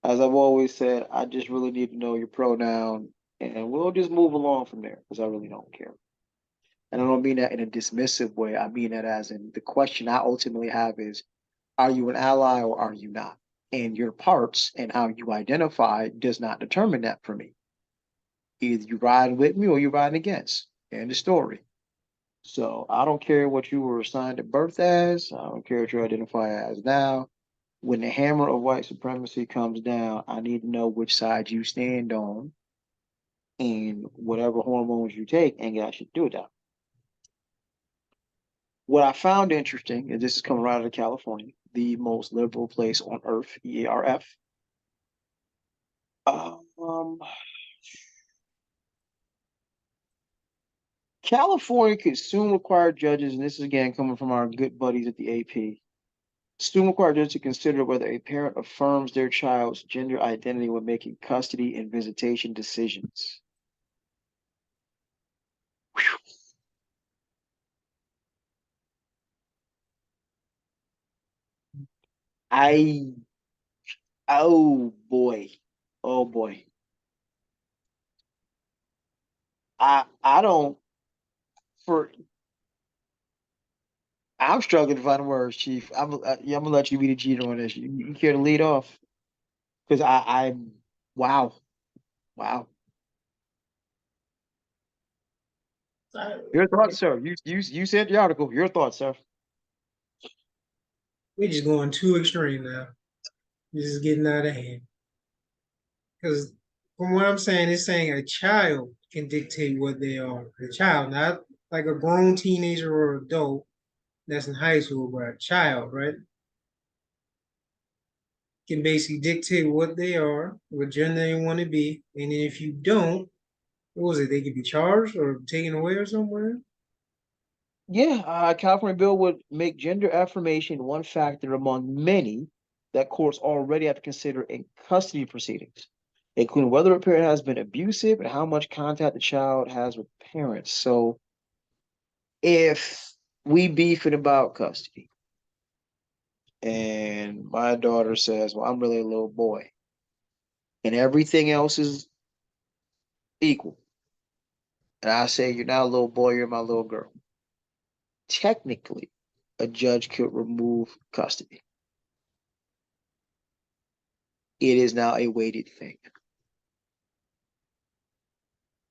As I've always said, I just really need to know your pronoun and we'll just move along from there because I really don't care. And I don't mean that in a dismissive way. I mean that as in the question I ultimately have is, are you an ally or are you not? And your parts and how you identify does not determine that for me. Either you ride with me or you riding against. End of story. So I don't care what you were assigned at birth as. I don't care what you identify as now. When the hammer of white supremacy comes down, I need to know which side you stand on, and whatever hormones you take ain't got shit to do with that. What I found interesting, and this is coming right out of California, the most liberal place on earth, EARF. Um, California could soon require judges, and this is again coming from our good buddies at the AP, soon require judges to consider whether a parent affirms their child's gender identity when making custody and visitation decisions. Whew. I, oh boy, oh boy. I don't, for, I'm struggling to find words, Chief. Yeah, I'm gonna let you be the cheater on this. You care to lead off? Because wow, wow. Your thoughts, sir. You said the article. Your thoughts, sir. We're just going too extreme now. This is getting out of hand. Because from what I'm saying, it's saying a child can dictate what they are. A child, not like a grown teenager or adult that's in high school, but a child, right? Can basically dictate what they are, what gender they want to be. And then if you don't, what was it? They could be charged or taken away or somewhere. Yeah, California bill would make gender affirmation one factor among many that courts already have to consider in custody proceedings, including whether a parent has been abusive and how much contact the child has with parents. So if we beefing about custody and my daughter says, well, I'm really a little boy and everything else is equal, and I say, you're not a little boy, you're my little girl, technically, a judge could remove custody. It is now a weighted thing.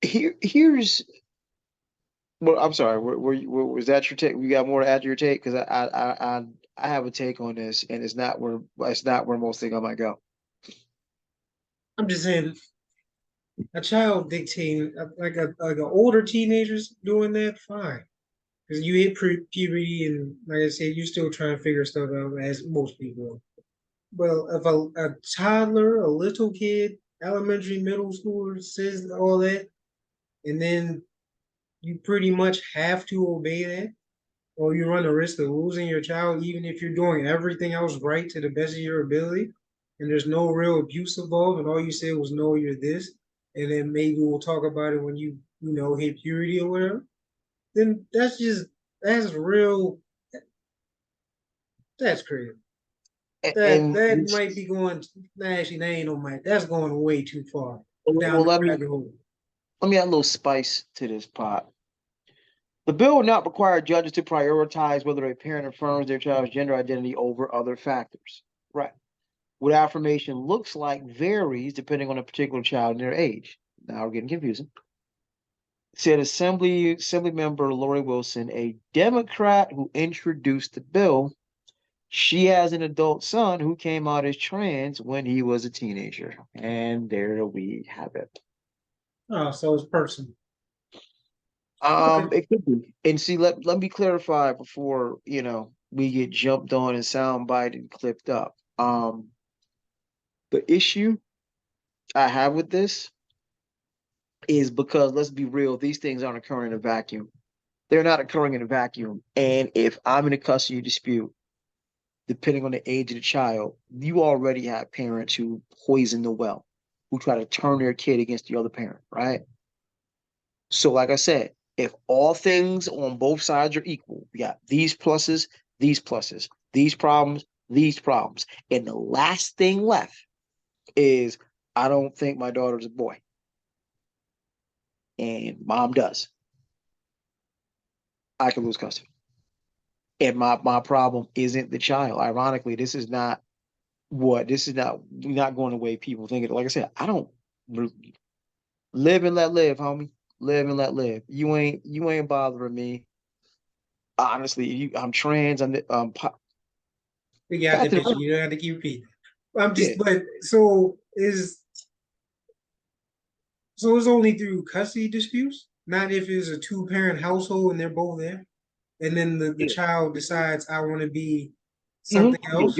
Here's well, I'm sorry. Was that your take? You got more to add to your take? Because I have a take on this, and it's not where most think I might go. I'm just saying, a child dictating like an older teenagers doing that, fine. Because you hit puberty, and like I said, you're still trying to figure stuff out, as most people. Well, if a toddler, a little kid, elementary, middle schooler says all that, and then you pretty much have to obey that, or you run the risk of losing your child, even if you're doing everything else right to the best of your ability, and there's no real abuse involved, and all you said was no, you're this, and then maybe we'll talk about it when you hit purity or whatever. Then that's real. That's crazy. That And that might be going. Actually, that ain't no might. That's going way too far down well, the rabbit hole. let me add a little spice to this pot. The bill would not require judges to prioritize whether a parent affirms their child's gender identity over other factors. Right. What affirmation looks like varies depending on a particular child and their age. Now we're getting confusing. Said Assembly Member Lori Wilson, a Democrat who introduced the bill. She has an adult son who came out as trans when he was a teenager. And there we have it. Oh, so it's personal. Okay. It could be. And see, let me clarify before, we get jumped on and soundbite and clipped up. The issue I have with this is because let's be real, these things aren't occurring in a vacuum. They're not occurring in a vacuum. And if I'm in a custody dispute, depending on the age of the child, you already have parents who poison the well, who try to turn their kid against the other parent, right? So, like I said, if all things on both sides are equal, we got these pluses, these problems. And the last thing left is I don't think my daughter's a boy. And mom does. I can lose custody. And my problem isn't the child. Ironically, this is not going the way people think it. Like I said, I don't live and let live, homie. Live and let live. You ain't bothering me. Honestly, I'm trans. We got Fact the of the picture. matter, You don't have to keep repeating. I'm yeah. just, but so it's only through custody disputes, not if it's a two-parent household and they're both there, and then the Yeah. child decides I want to be Mhm. something Yeah, else.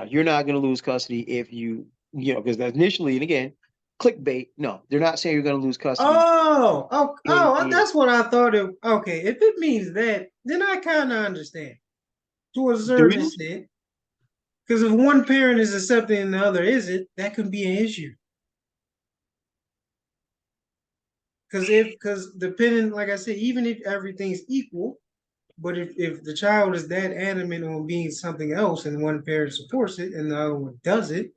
you're not gonna lose custody if because that's initially, and again, clickbait. No, they're not saying you're gonna lose custody. That's what I thought it. Okay, if it means that, then I kind of understand to a Do certain you? extent. Because if one parent is accepting and the other isn't, that can be an issue. Because depending, like I said, even if everything's equal, but if the child is that adamant on being something else and one parent supports it and the other one doesn't,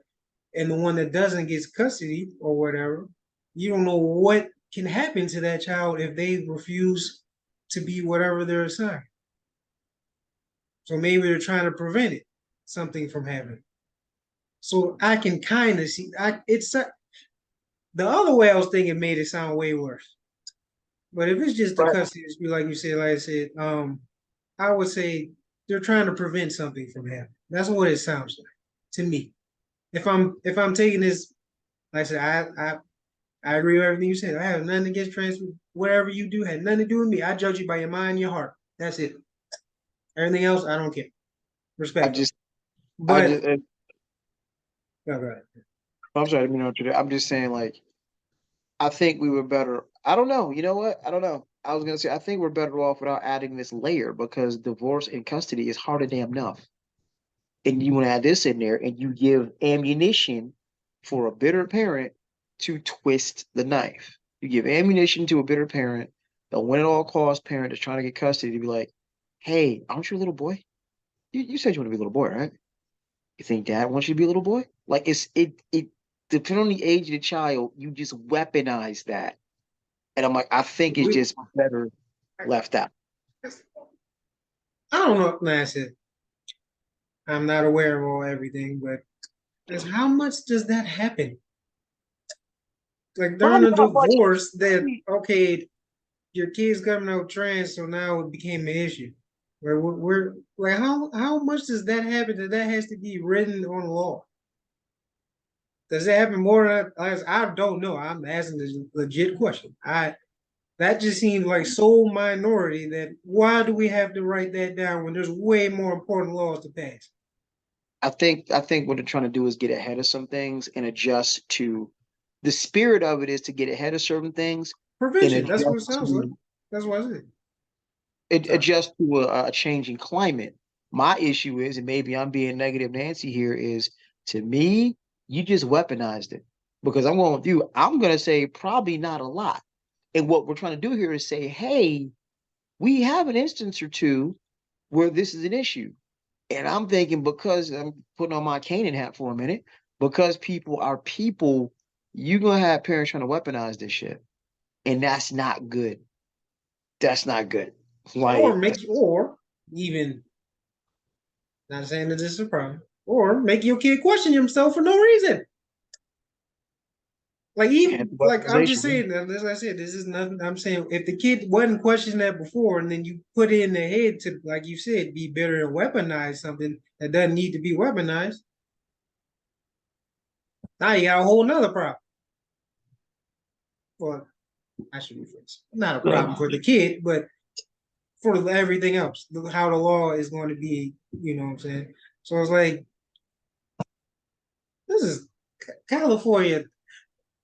and the one that doesn't gets custody or whatever, you don't know what can happen to that child if they refuse to be whatever they're assigned. So maybe they're trying to prevent something from happening. So I can kind of see it's the other way I was thinking made it sound way worse. But if it's just the Right. custody dispute, like you said, like I said, I would say they're trying to prevent something from happening. That's what it sounds like to me. If I'm taking this, like I said, I agree with everything you said. I have nothing against trans. Whatever you do had nothing to do with me. I judge you by your mind and your heart. That's it. Everything else, I don't care. I Respect them. just, I But just, no, go ahead. I'm sorry, I didn't mean to interrupt you. I'm just saying, like, I think we were better. I don't know. You know what? I don't know. I was gonna say, I think we're better off without adding this layer because divorce and custody is hard to damn enough. And you want to add this in there, and you give ammunition for a bitter parent to twist the knife. You give ammunition to a bitter parent, the win at all cost parent that's trying to get custody to be like, "Hey, aren't you a little boy? You said you want to be a little boy, right? You think dad wants you to be a little boy? Like it depending on the age of the child, you just weaponize that." And I'm like, I think it's We, just better left out. I don't know. Like I said, I'm not aware of all everything, but how much does that happen? Like during Probably a not much. divorce, that okay, your kid's coming out trans, so now it became an issue. Where we're like, how much does that happen that has to be written on law? Does it happen more than I don't know. I'm asking a legit question. That just seems like so minority that why do we have to write that down when there's way more important laws to pass? I think what they're trying to do is get ahead of some things and adjust to the spirit of it is to get ahead of certain things and Prevention. That's what it adjust sounds like. to That's what I said. it Sorry. adjust to a changing climate. My issue is, and maybe I'm being negative Nancy here, is to me, you just weaponized it. Because I'm going with you, I'm gonna say probably not a lot. And what we're trying to do here is say, hey, we have an instance or two where this is an issue. And I'm thinking because I'm putting on my Canaan hat for a minute, because people are people, you're gonna have parents trying to weaponize this shit. And that's not good. That's not good. Like Or even not saying that this is a problem, or make your kid question himself for no reason. Like even like I'm just weaponization. saying, as I said, this is nothing. I'm saying if the kid wasn't questioning that before, and then you put it in their head to, like you said, be better and weaponize something that doesn't need to be weaponized, now you got a whole nother problem. Well, I should rephrase. Not a problem for the kid, but for everything else, how the law is going to be, you know what I'm saying? So it's like, this is California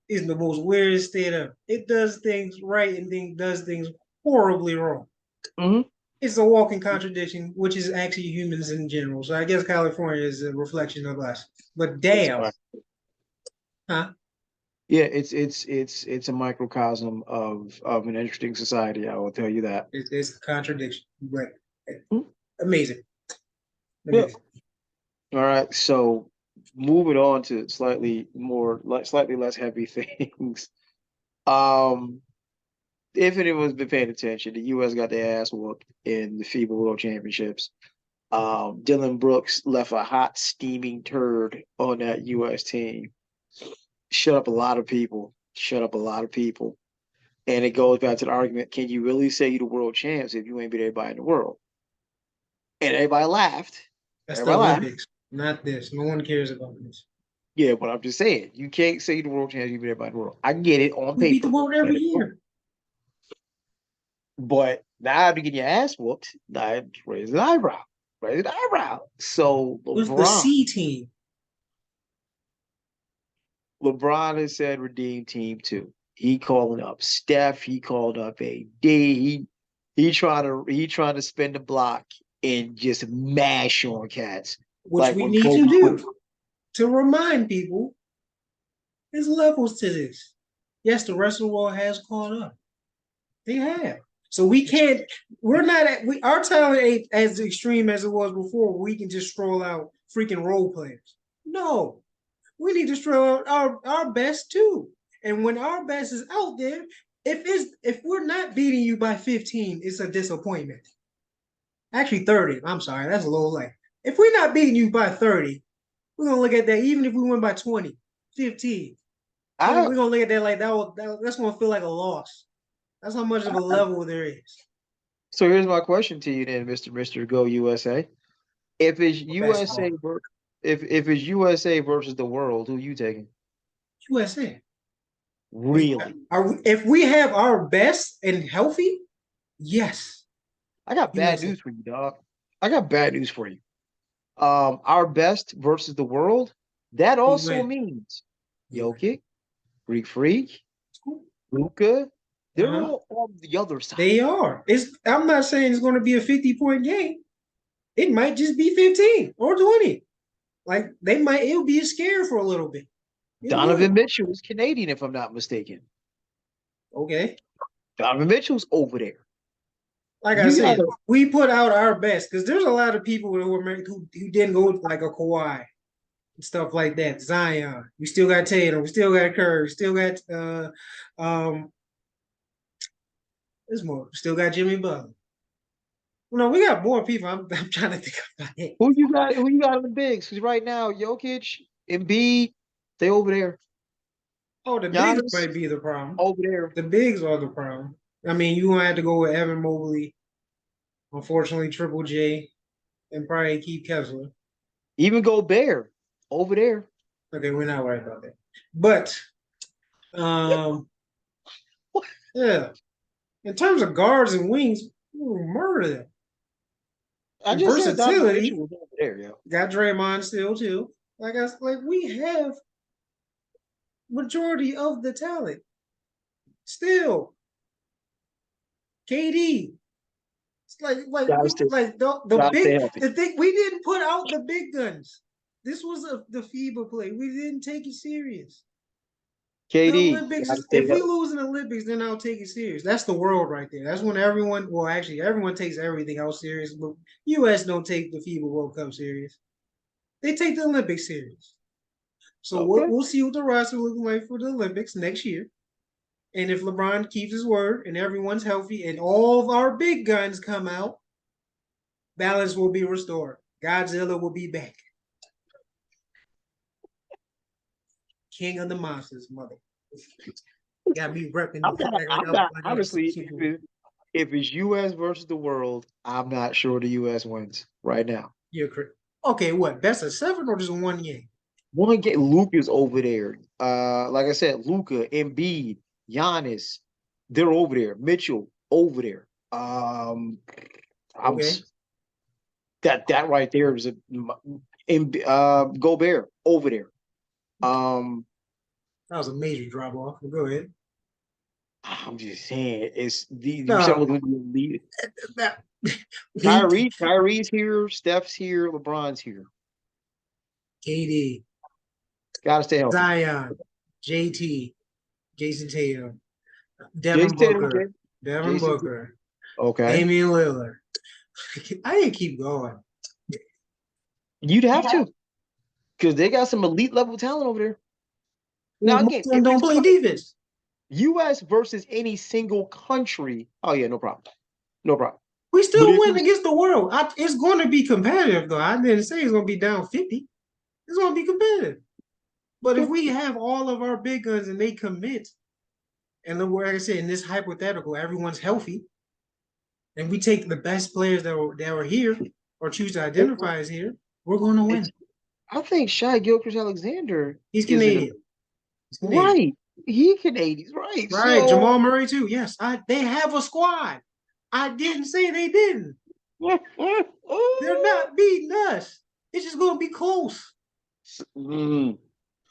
is the most weirdest state ever. It does things right and does things horribly wrong. Mhm. It's a walking contradiction, which is actually humans in general. So I guess California is a reflection of us. But It's damn, huh? yeah, it's a microcosm of an interesting society. I will tell you that. It's a contradiction, but Mhm. amazing. Yep. Amazing. All right. So moving on to slightly less heavy things. Um, if anyone's been paying attention, the U.S. got their ass whooped in the FIBA World Championships. Dylan Brooks left a hot, steaming turd on that U.S. team. Shut up a lot of people. Shut up a lot of people. And it goes back to the argument: can you really say you're the world champs if you ain't beat everybody in the world? And everybody laughed. That's the Everybody laughed. Olympics, not this. No one cares about this. Yeah, but I'm just saying, you can't say you're the world champs if you beat everybody in the world. I get it on We beat the paper. world every year. But now after getting your ass whooped, now raise an eyebrow. Raise an eyebrow. So Who's the C team? LeBron has said redeem team 2. He calling up Steph. He called up AD. He trying to spin the block and just mash on cats. Which like we when need Kobe to was- do to remind people there's levels to this. Yes, the rest of the world has caught up. They have. So we can't, we're not at, our talent ain't as extreme as it was before. We can just stroll out freaking role players. No, we need to stroll out our best too. And when our best is out there, if we're not beating you by 15, it's a disappointment. Actually, 30. I'm sorry, that's a little late. If we're not beating you by 30, we're gonna look at that. Even if we win by 20, 15, we're gonna look at that like that's gonna feel like a loss. That's how much of a level there is. So here's my question to you then, Mr. Go USA. If it's USA if it's USA versus the world, who you taking? USA. Really? If we have our best and healthy, yes. I got bad news for you, dog. I got bad news for you. Our best versus the world, that also means Jokic, Greek Freak, Luka. They're all on the other side. They are. I'm not saying it's going to be a 50-point game. It might just be 15 or 20. Like it'll be a scare for a little bit. Donovan Mitchell is Canadian, if I'm not mistaken. Okay. Donovan Mitchell's over there. Like I said, we put out our best because there's a lot of people who didn't go like a Kawhi and stuff like that. Zion. We still got Tatum. We still got Curry. We still got there's more. We still got Jimmy Butler. No, we got more people. I'm trying to think about it. Who you got in the bigs? Because right now, Jokic, Embiid, they over there. Oh, the bigs might be the problem. Over there. The bigs are the problem. I mean, you're gonna have to go with Evan Mobley, unfortunately, Triple J, and probably Keith Kessler. Even Gobert over there. Okay, we're not worried about that. But yeah. In terms of guards and wings, murder them. I just versatility said was over there, yeah. Got Draymond still too. Like we have majority of the talent. Still. KD. It's the thing we didn't put out the big guns. This was the FIBA play. We didn't take it serious. KD. The Olympics if we lose in the Olympics, then I'll take it serious. That's the world right there. That's when everyone takes everything else serious, but US don't take the FIBA World Cup serious. They take the Olympics serious. So we'll see what the roster looking like for the Olympics next year. And if LeBron keeps his word and everyone's healthy and all of our big guns come out, balance will be restored. Godzilla will be back. King of the monsters, mother. Got me repping. Honestly, if it's US versus the world, I'm not sure the US wins right now. You're correct. Okay, what? Best of 7 or just one game? One game. Luka's over there. Like I said, Luka, Embiid, Giannis, they're over there. Mitchell over there. That right there is Gobert over there. That was a major drop off. Go ahead. I'm just saying, it's elite. Kyrie's here, Steph's here, LeBron's here. KD. Gotta stay healthy. Zion, JT, Jason Tatum, Devin Booker. Okay. Damian Lillard. I didn't keep going. You'd have to. Because they got some elite level talent over there. Now again, don't play defense. U.S. versus any single country. Oh yeah, no problem. No problem. We But still if win you against the world. It's going to be competitive, though. I didn't say it's going to be down 50. It's going to be competitive. But if okay, we have all of our big guns and they commit, and like I said, in this hypothetical, everyone's healthy, and we take the best players that were here or choose to identify as here, we're going to it's, win. I think Shai Gilchrist-Alexander He's is it a Canadian. He's Canadian. right? He Canadian, right? Right. So Jamal Murray, too. Yes. They have a squad. I didn't say they didn't. They're not beating us. It's just going to be close. Mm,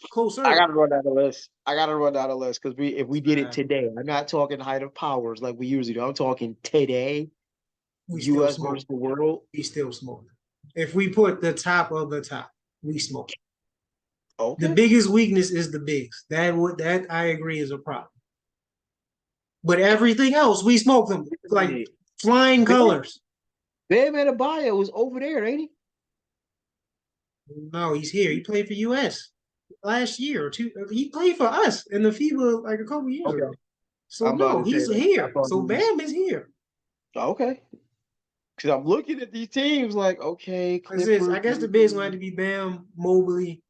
I Closer. gotta run down the list. I gotta run down the list because if we did it Uh, today, I'm not talking height of powers like we usually do. I'm talking today, we still U.S. smoke. versus the world. We still smoke. If we put the top of the top, we smoke. The Okay. biggest weakness is the bigs. That I agree is a problem. But everything else, we smoke them like flying Bam, colors. Bam Adebayo was over there, ain't he? No, he's here. He played for US last year or two. He played for us in the FIBA like a couple years Okay. ago. So I'm about no, to say he's that. I here. thought he So was Bam is here. okay. Because I'm looking at these teams like, okay, I Clippers. guess the bigs going to be Bam, Mobley.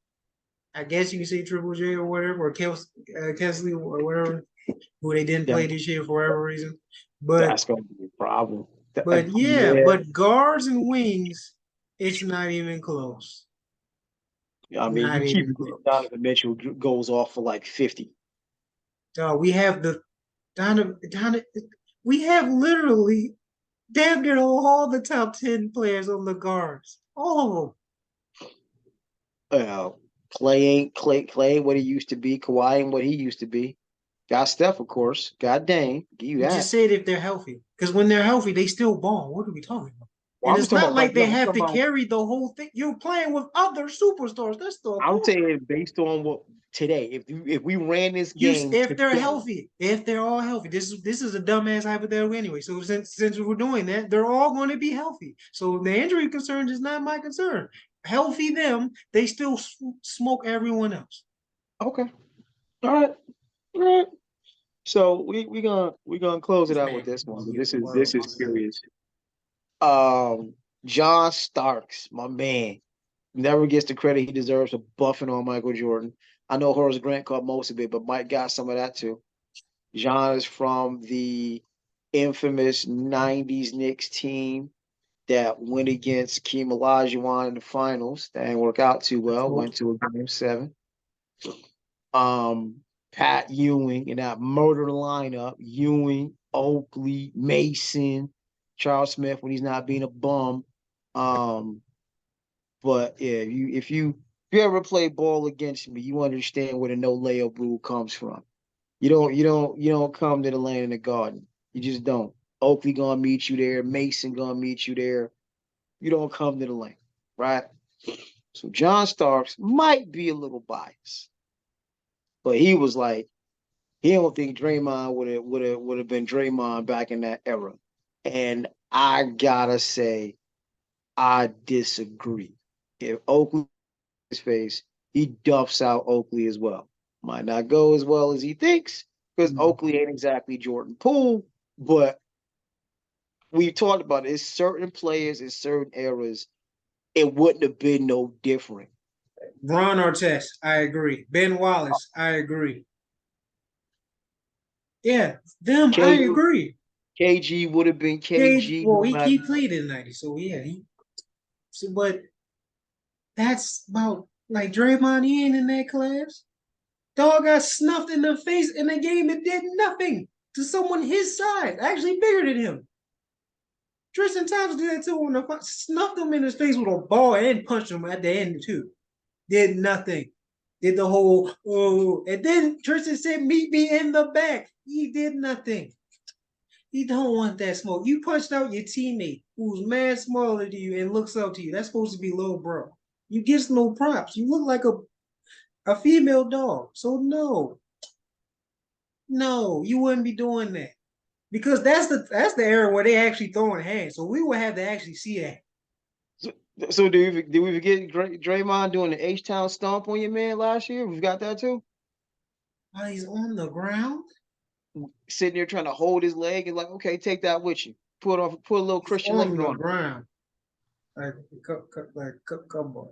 I guess you can say Triple J or whatever, or Kesley or whatever, who they didn't Yeah, play this year for whatever reason. But that's gonna be a problem. yeah, Yeah, but guards and wings, it's not even close. I mean, Not you keep even forgetting close. Donovan Mitchell goes off for like 50. We have the Donovan. We have literally damn near all the top 10 players on the guards. All of them. Uh, Clay ain't what he used to be. Kawhi ain't what he used to be. Got Steph, of course. Got Dame. Give you You just that. said if they're healthy. Because when they're healthy, they still ball. What are we talking about? Well, And I'm just it's talking not about right like they now. I'm have talking to about. carry the whole thing. You're playing with other superstars. That's the I'm point. saying based on what today. If we ran this game If they're today, healthy, if they're all healthy, this is a dumbass hypothetical anyway. So since we're doing that, they're all going to be healthy. So the injury concern is not my concern. Healthy them, they still smoke everyone else. okay, all right, all right. So we gonna close it This out with man this gonna one. But get the this world. is curious. Um, John Starks, my man, never gets the credit he deserves for buffing on Michael Jordan. I know Horace Grant caught most of it, but Mike got some of that too. John is from the infamous '90s Knicks team that went against Keem Olajuwon in the finals. That didn't work out too well. Went to a game 7. Pat Ewing in that murder lineup. Ewing, Oakley, Mason, Charles Smith when he's not being a bum. Um, but yeah, if you ever play ball against me, you understand where the no layup rule comes from. You don't come to the lane in the garden. You just don't. Oakley gonna meet you there. Mason gonna meet you there. You don't come to the lane, right? So John Starks might be a little biased, but he was like, he don't think Draymond would have been Draymond back in that era. And I gotta say, I disagree. If Oakley his face, he duffs out Oakley as well. Might not go as well as he thinks, because Oakley ain't exactly Jordan Poole, but we talked about it. It's certain players in certain eras, it wouldn't have been no different. Ron Artest, I agree. Ben Wallace, I agree. Yeah, them, I K, agree. KG would have been Cage, KG well, no he matter played in the 90s, so yeah, but that's about like Draymond, he ain't in that class. Dog got snuffed in the face in a game that did nothing to someone his size, actually bigger than him. Tristan Thompson did that too when the snuffed him in his face with a ball and punched him at the end too. Did nothing. Did the whole and then Tristan said, "Meet me in the back." He did nothing. He don't want that smoke. You punched out your teammate who's mad smaller than you and looks up to you. That's supposed to be little bro. You get no props. You look like a female dog. So no, you wouldn't be doing that. Because that's the era where they actually throwing hands. So we would have to actually see that. So, so did we forget Draymond doing the H-Town stomp on your man last year? We've got that too. While he's on the ground. sitting there trying to hold his leg and like, okay, take that with you. Put a little He's Christian on Laettner on it. LeBron, like come on.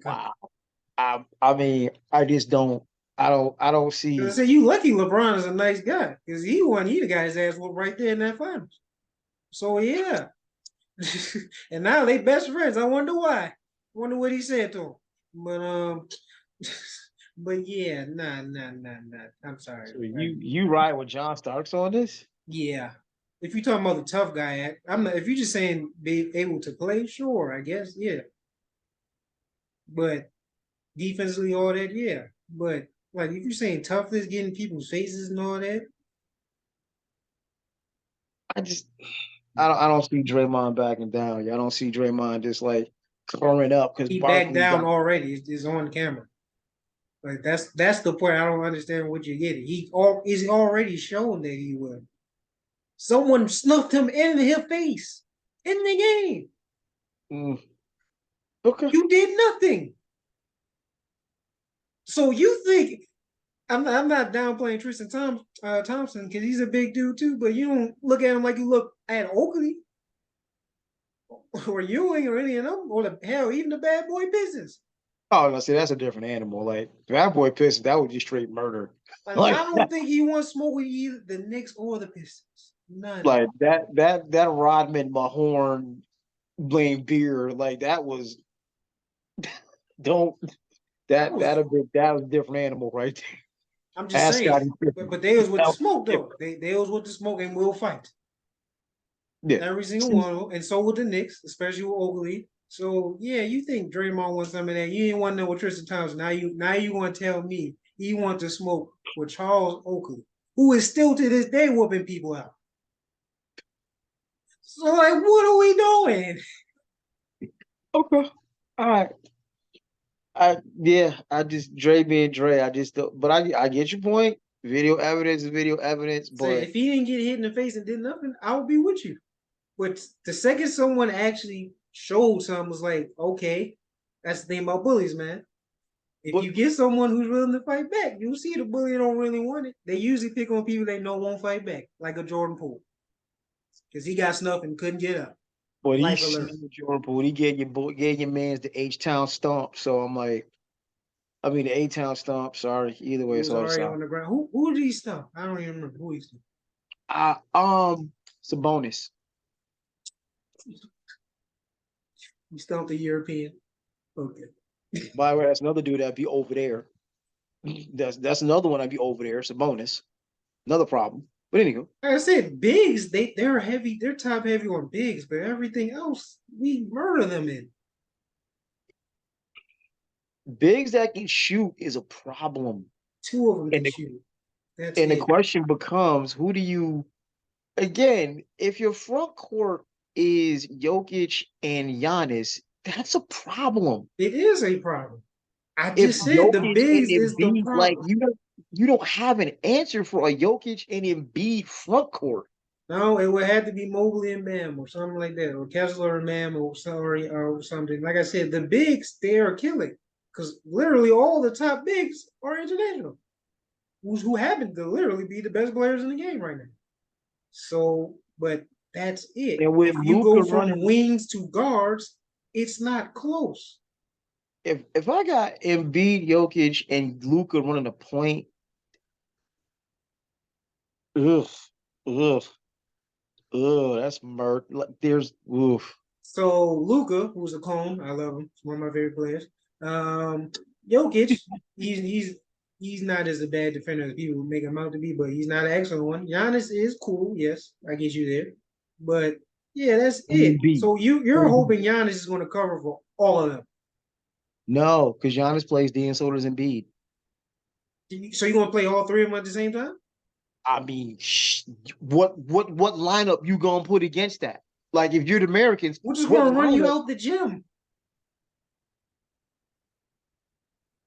Wow. I mean, I just don't. I don't I see. say you lucky LeBron is a nice guy because he got his ass whooped right there in that finals. So yeah, and now they best friends. I wonder why. I wonder what he said to him. But but yeah, nah. I'm sorry. So you ride with John Starks on this? Yeah. If you're talking about the tough guy, I'm not. If you're just saying be able to play, sure, I guess, yeah. But defensively, all that, yeah. But like if you're saying toughness, getting people's faces and all that, I just I don't see Draymond backing down. I don't see Draymond just like covering up because he backed Barkley down got. already. It's on camera. Like that's the point. I don't understand what you're getting. Is already shown that he would. Someone snuffed him in his face in the game. Mm, okay. You did nothing. So you think I'm not downplaying Tristan Thompson because he's a big dude too, but you don't look at him like you look at Oakley or Ewing or any of them, or the hell, even the bad boy business. Oh, no, see, that's a different animal. Like Bad Boy Pistons, that would be straight murder. Like Like I don't think he wants smoke with either the Knicks or the Pistons. None. like that Rodman Mahorn blame beer, like that was don't That was that was a different animal right I'm there. just Ask saying. Scotty Pippen. But they was with the That was smoke though. different. They was with the smoke and will fight. Yeah. Every single one of them. And so with the Knicks, especially with Oakley. So yeah, you think Draymond wants some of that. You didn't want to know with Tristan Thompson. Now you want to tell me he wants to smoke with Charles Oakley, who is still to this day whooping people out. So like, what are we doing? Okay. All right. I just Dre being Dre. I just don't, but I get your point. Video evidence is video evidence, Say but if he didn't get hit in the face and did nothing, I would be with you. But the second someone actually showed something, was like, okay, that's the thing about bullies, man. If but you get someone who's willing to fight back, you'll see the bully don't really want it. They usually pick on people they know won't fight back, like a Jordan Poole, because he got snuffed and couldn't get up. but he Life alert. slammed Jordan Poole. He gave your man's the H Town stomp. So I'm like, I mean the A Town stomp. Sorry, either He way, it's was all the already same. on the ground. Who did he stump? I don't even remember who he stumped. It's a bonus. He stumped the European. Okay. By the way, that's another dude that'd be over there. That's another one that'd be over there. It's a bonus. Another problem. But anywho, Like I said, bigs, they're heavy, they're top heavy on bigs, but everything else, we murder them in. bigs that can shoot is a problem. Two of them And can the, shoot. That's and the it. question becomes, who do you again, if your front court is Jokic and Giannis, that's a problem. It is a problem. I If just said the Jokic and bigs is the Embiid, like problem. you don't have an answer for a Jokic and Embiid front court. No, it would have to be Mobley and Bam or something like that, or Kessler and Bam or sorry or something. Like I said, the bigs they are killing because literally all the top bigs are international, who happen to literally be the best players in the game right now. So, but that's it. And with If you go Luca from running, wings to guards, it's not close. if I got Embiid, Jokic, and Luca running a point, ugh, ugh, that's murk. Like there's oof. So Luca, who's a clone, I love him. He's one of my favorite players. Um, Jokic, he's not as a bad defender as people make him out to be, but he's not an excellent one. Giannis is cool, yes, I get you there. But yeah, that's And it. Embiid. So you're hoping Giannis is going to cover for all of them. No, because Giannis plays D and so does Embiid. So you're going to play all three of them at the same time? I mean, what lineup you gonna put against that? Like if you're the Americans, We're just what going to run you lineup? out the gym.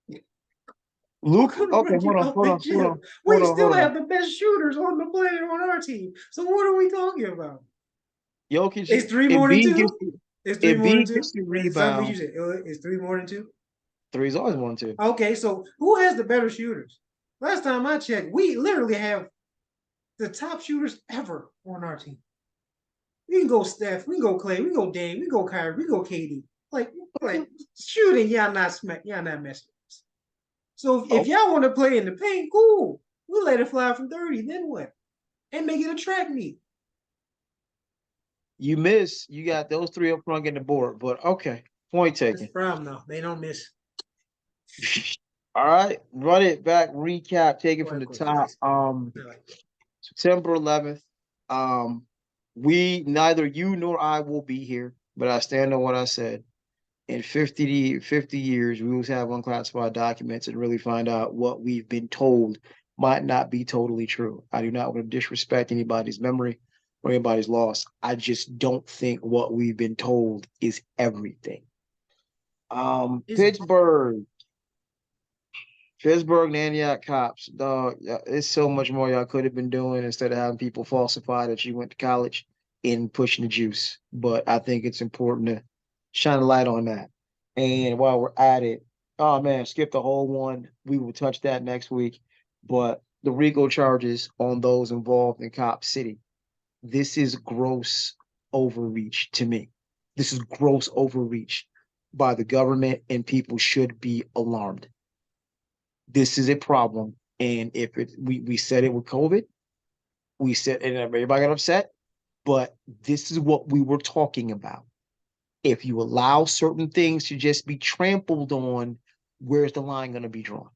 We're Luke, going to okay, run you out the gym. We still hold on. have the best shooters on the player on our team. So what are we talking about? Jokic, It's three more than Embiid gets two. It's three more than Embiid gets two. the Is that what you rebound. said? It's three more than two. Three's always one two. Okay, so who has the better shooters? Last time I checked, we literally have the top shooters ever on our team. We can go Steph, we can go Clay, we can go Dame, we can go Kyrie, we can go KD. Like shooting, y'all not messing. So if y'all want to play in the paint, cool. We'll let it fly from 30. Then what? And make it a track meet. You miss. You got those three up front getting the board, but okay. Point taken. That's the problem, though. They don't miss. All right, run it back. Recap. Take it from the top. September 11th. We neither you nor I will be here, but I stand on what I said. In 50 years, we will have unclassified documents and really find out what we've been told might not be totally true. I do not want to disrespect anybody's memory or anybody's loss. I just don't think what we've been told is everything. Pittsburgh, Antioch cops, dog. It's so much more y'all could have been doing instead of having people falsify that you went to college and pushing the juice. But I think it's important to shine a light on that. And while we're at it, oh man, skip the whole one. We will touch that next week. But the RICO charges on those involved in Cop City. This is gross overreach to me. This is gross overreach by the government, and people should be alarmed. This is a problem. And if we said it with COVID, we said, and everybody got upset, but this is what we were talking about. If you allow certain things to just be trampled on, where's the line going to be drawn?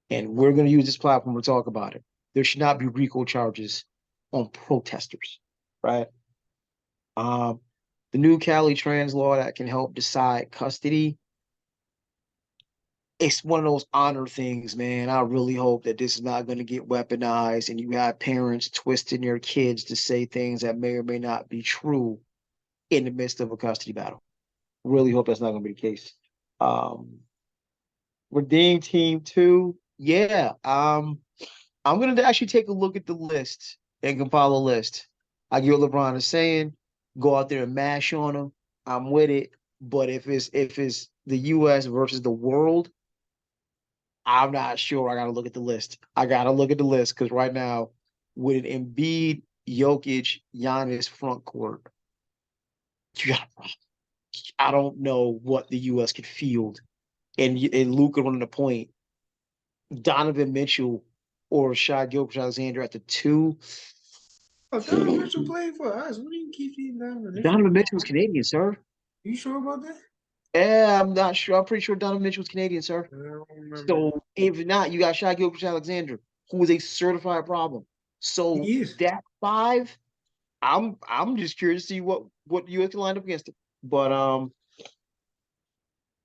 And we're going to use this platform to talk about it. There should not be RICO charges on protesters, right? The new Cali trans law that can help decide custody. It's one of those honor things, man. I really hope that this is not going to get weaponized and you have parents twisting their kids to say things that may or may not be true in the midst of a custody battle. Really hope that's not going to be the case. Redeem Team 2. Yeah. I'm going to actually take a look at the list and compile a list. I get what LeBron is saying. Go out there and mash on them. I'm with it. But if it's the U.S. versus the world, I'm not sure. I got to look at the list. Because right now, with an Embiid, Jokic, Giannis front court, I don't know what the U.S. could field. And Luka running the point, Donovan Mitchell or Shai Gilgeous-Alexander at the 2. Oh, Donovan Mitchell played for us. What do you keep feeding Donovan Mitchell? Donovan Mitchell's Canadian, sir. You sure about that? Yeah, I'm not sure. I'm pretty sure Donovan Mitchell's Canadian, sir. So if not, you got Shai Gilgeous-Alexander, who is a certified problem. So that 5, I'm just curious to see what U.S. can line up against it. But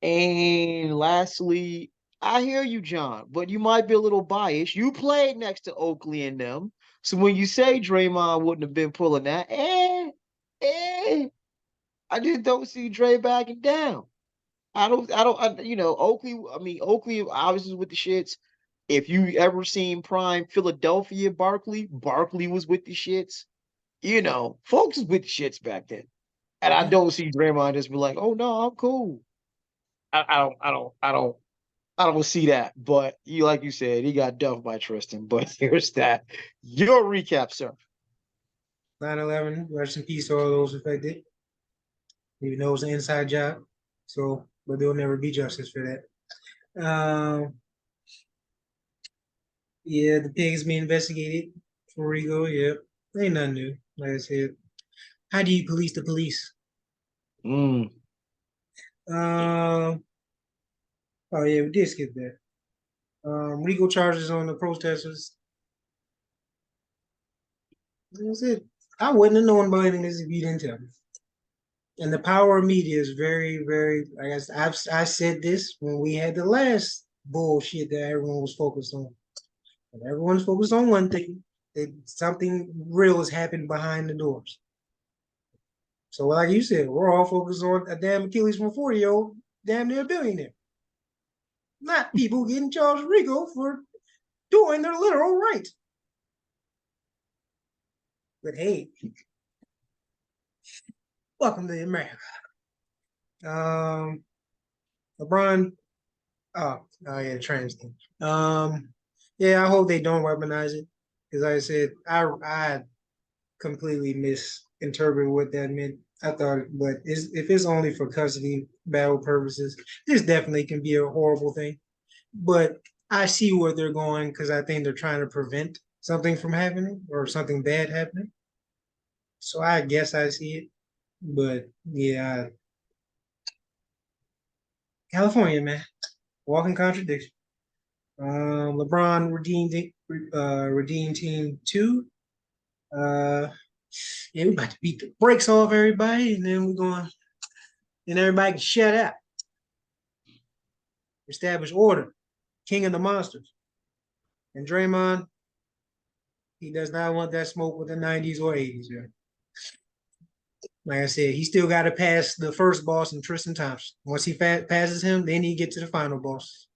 and lastly, I hear you, John, but you might be a little biased. You played next to Oakley and them. So when you say Draymond wouldn't have been pulling that, I just don't see Dray backing down. Oakley obviously was with the shits. If you ever seen prime Philadelphia Barkley was with the shits. Folks was with the shits back then. And I don't see Draymond just be like, oh no, I'm cool. I don't see that. But like you said, he got duffed by Tristan. But here's that. Your recap, sir. 9/11, rest in peace to all those affected. Even though it was an inside job. But there'll never be justice for that. Yeah, the pig is being investigated for RICO. Yeah, ain't nothing new. Like I said, how do you police the police? Oh yeah, we did skip that. RICO charges on the protesters. That's it. I wouldn't have known about any of this if you didn't tell me. And the power of media is very, very. I guess I said this when we had the last bullshit that everyone was focused on. And everyone's focused on one thing: that something real is happening behind the doors. So, like you said, we're all focused on a damn Achilles from 40-year-old, damn near billionaire. Not people getting charged with RICO for doing their literal right. But hey, welcome to America. LeBron. Oh yeah, trans thing. Yeah, I hope they don't weaponize it. Because like I said, I completely misinterpreted what that meant. I thought, but if it's only for custody battle purposes, this definitely can be a horrible thing. But I see where they're going because I think they're trying to prevent something from happening or something bad happening. So I guess I see it. But yeah, California, man, walking contradiction. LeBron redeemed team two. Yeah, we about to beat the brakes off everybody, and then we're going, and everybody can shut up. Establish order. King of the monsters. And Draymond, he does not want that smoke with the 90s or 80s. Yeah. Like I said, he still got to pass the first boss in Tristan Thompson. Once he passes him, then he get to the final boss.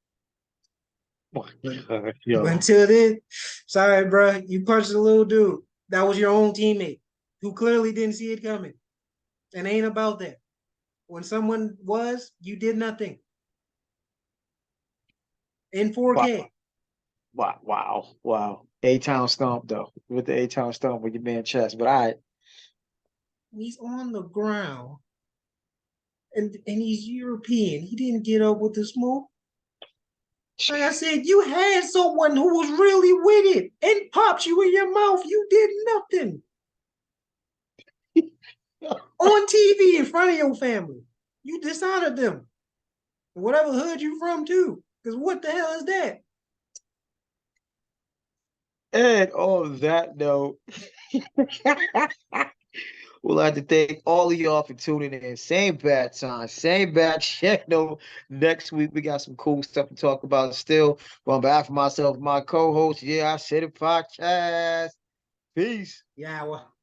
But until then, sorry, bro, you punched a little dude. That was your own teammate who clearly didn't see it coming. And ain't about that. When someone was, you did nothing. In 4K. Wow. A-Town stomp, though. With the A-Town stomp with your man chest. But all right. He's on the ground. And he's European. He didn't get up with the smoke. Like I said, you had someone who was really with it and popped you in your mouth. You did nothing. On TV in front of your family. You dishonored them. Whatever hood you from, too. Because what the hell is that? And on that note, we'll have to thank all of y'all for tuning in. Same bad time, same bad channel. Next week, we got some cool stuff to talk about still. But on behalf of myself, my co-host, Yeah, I Said It podcast. Peace. Yeah, well.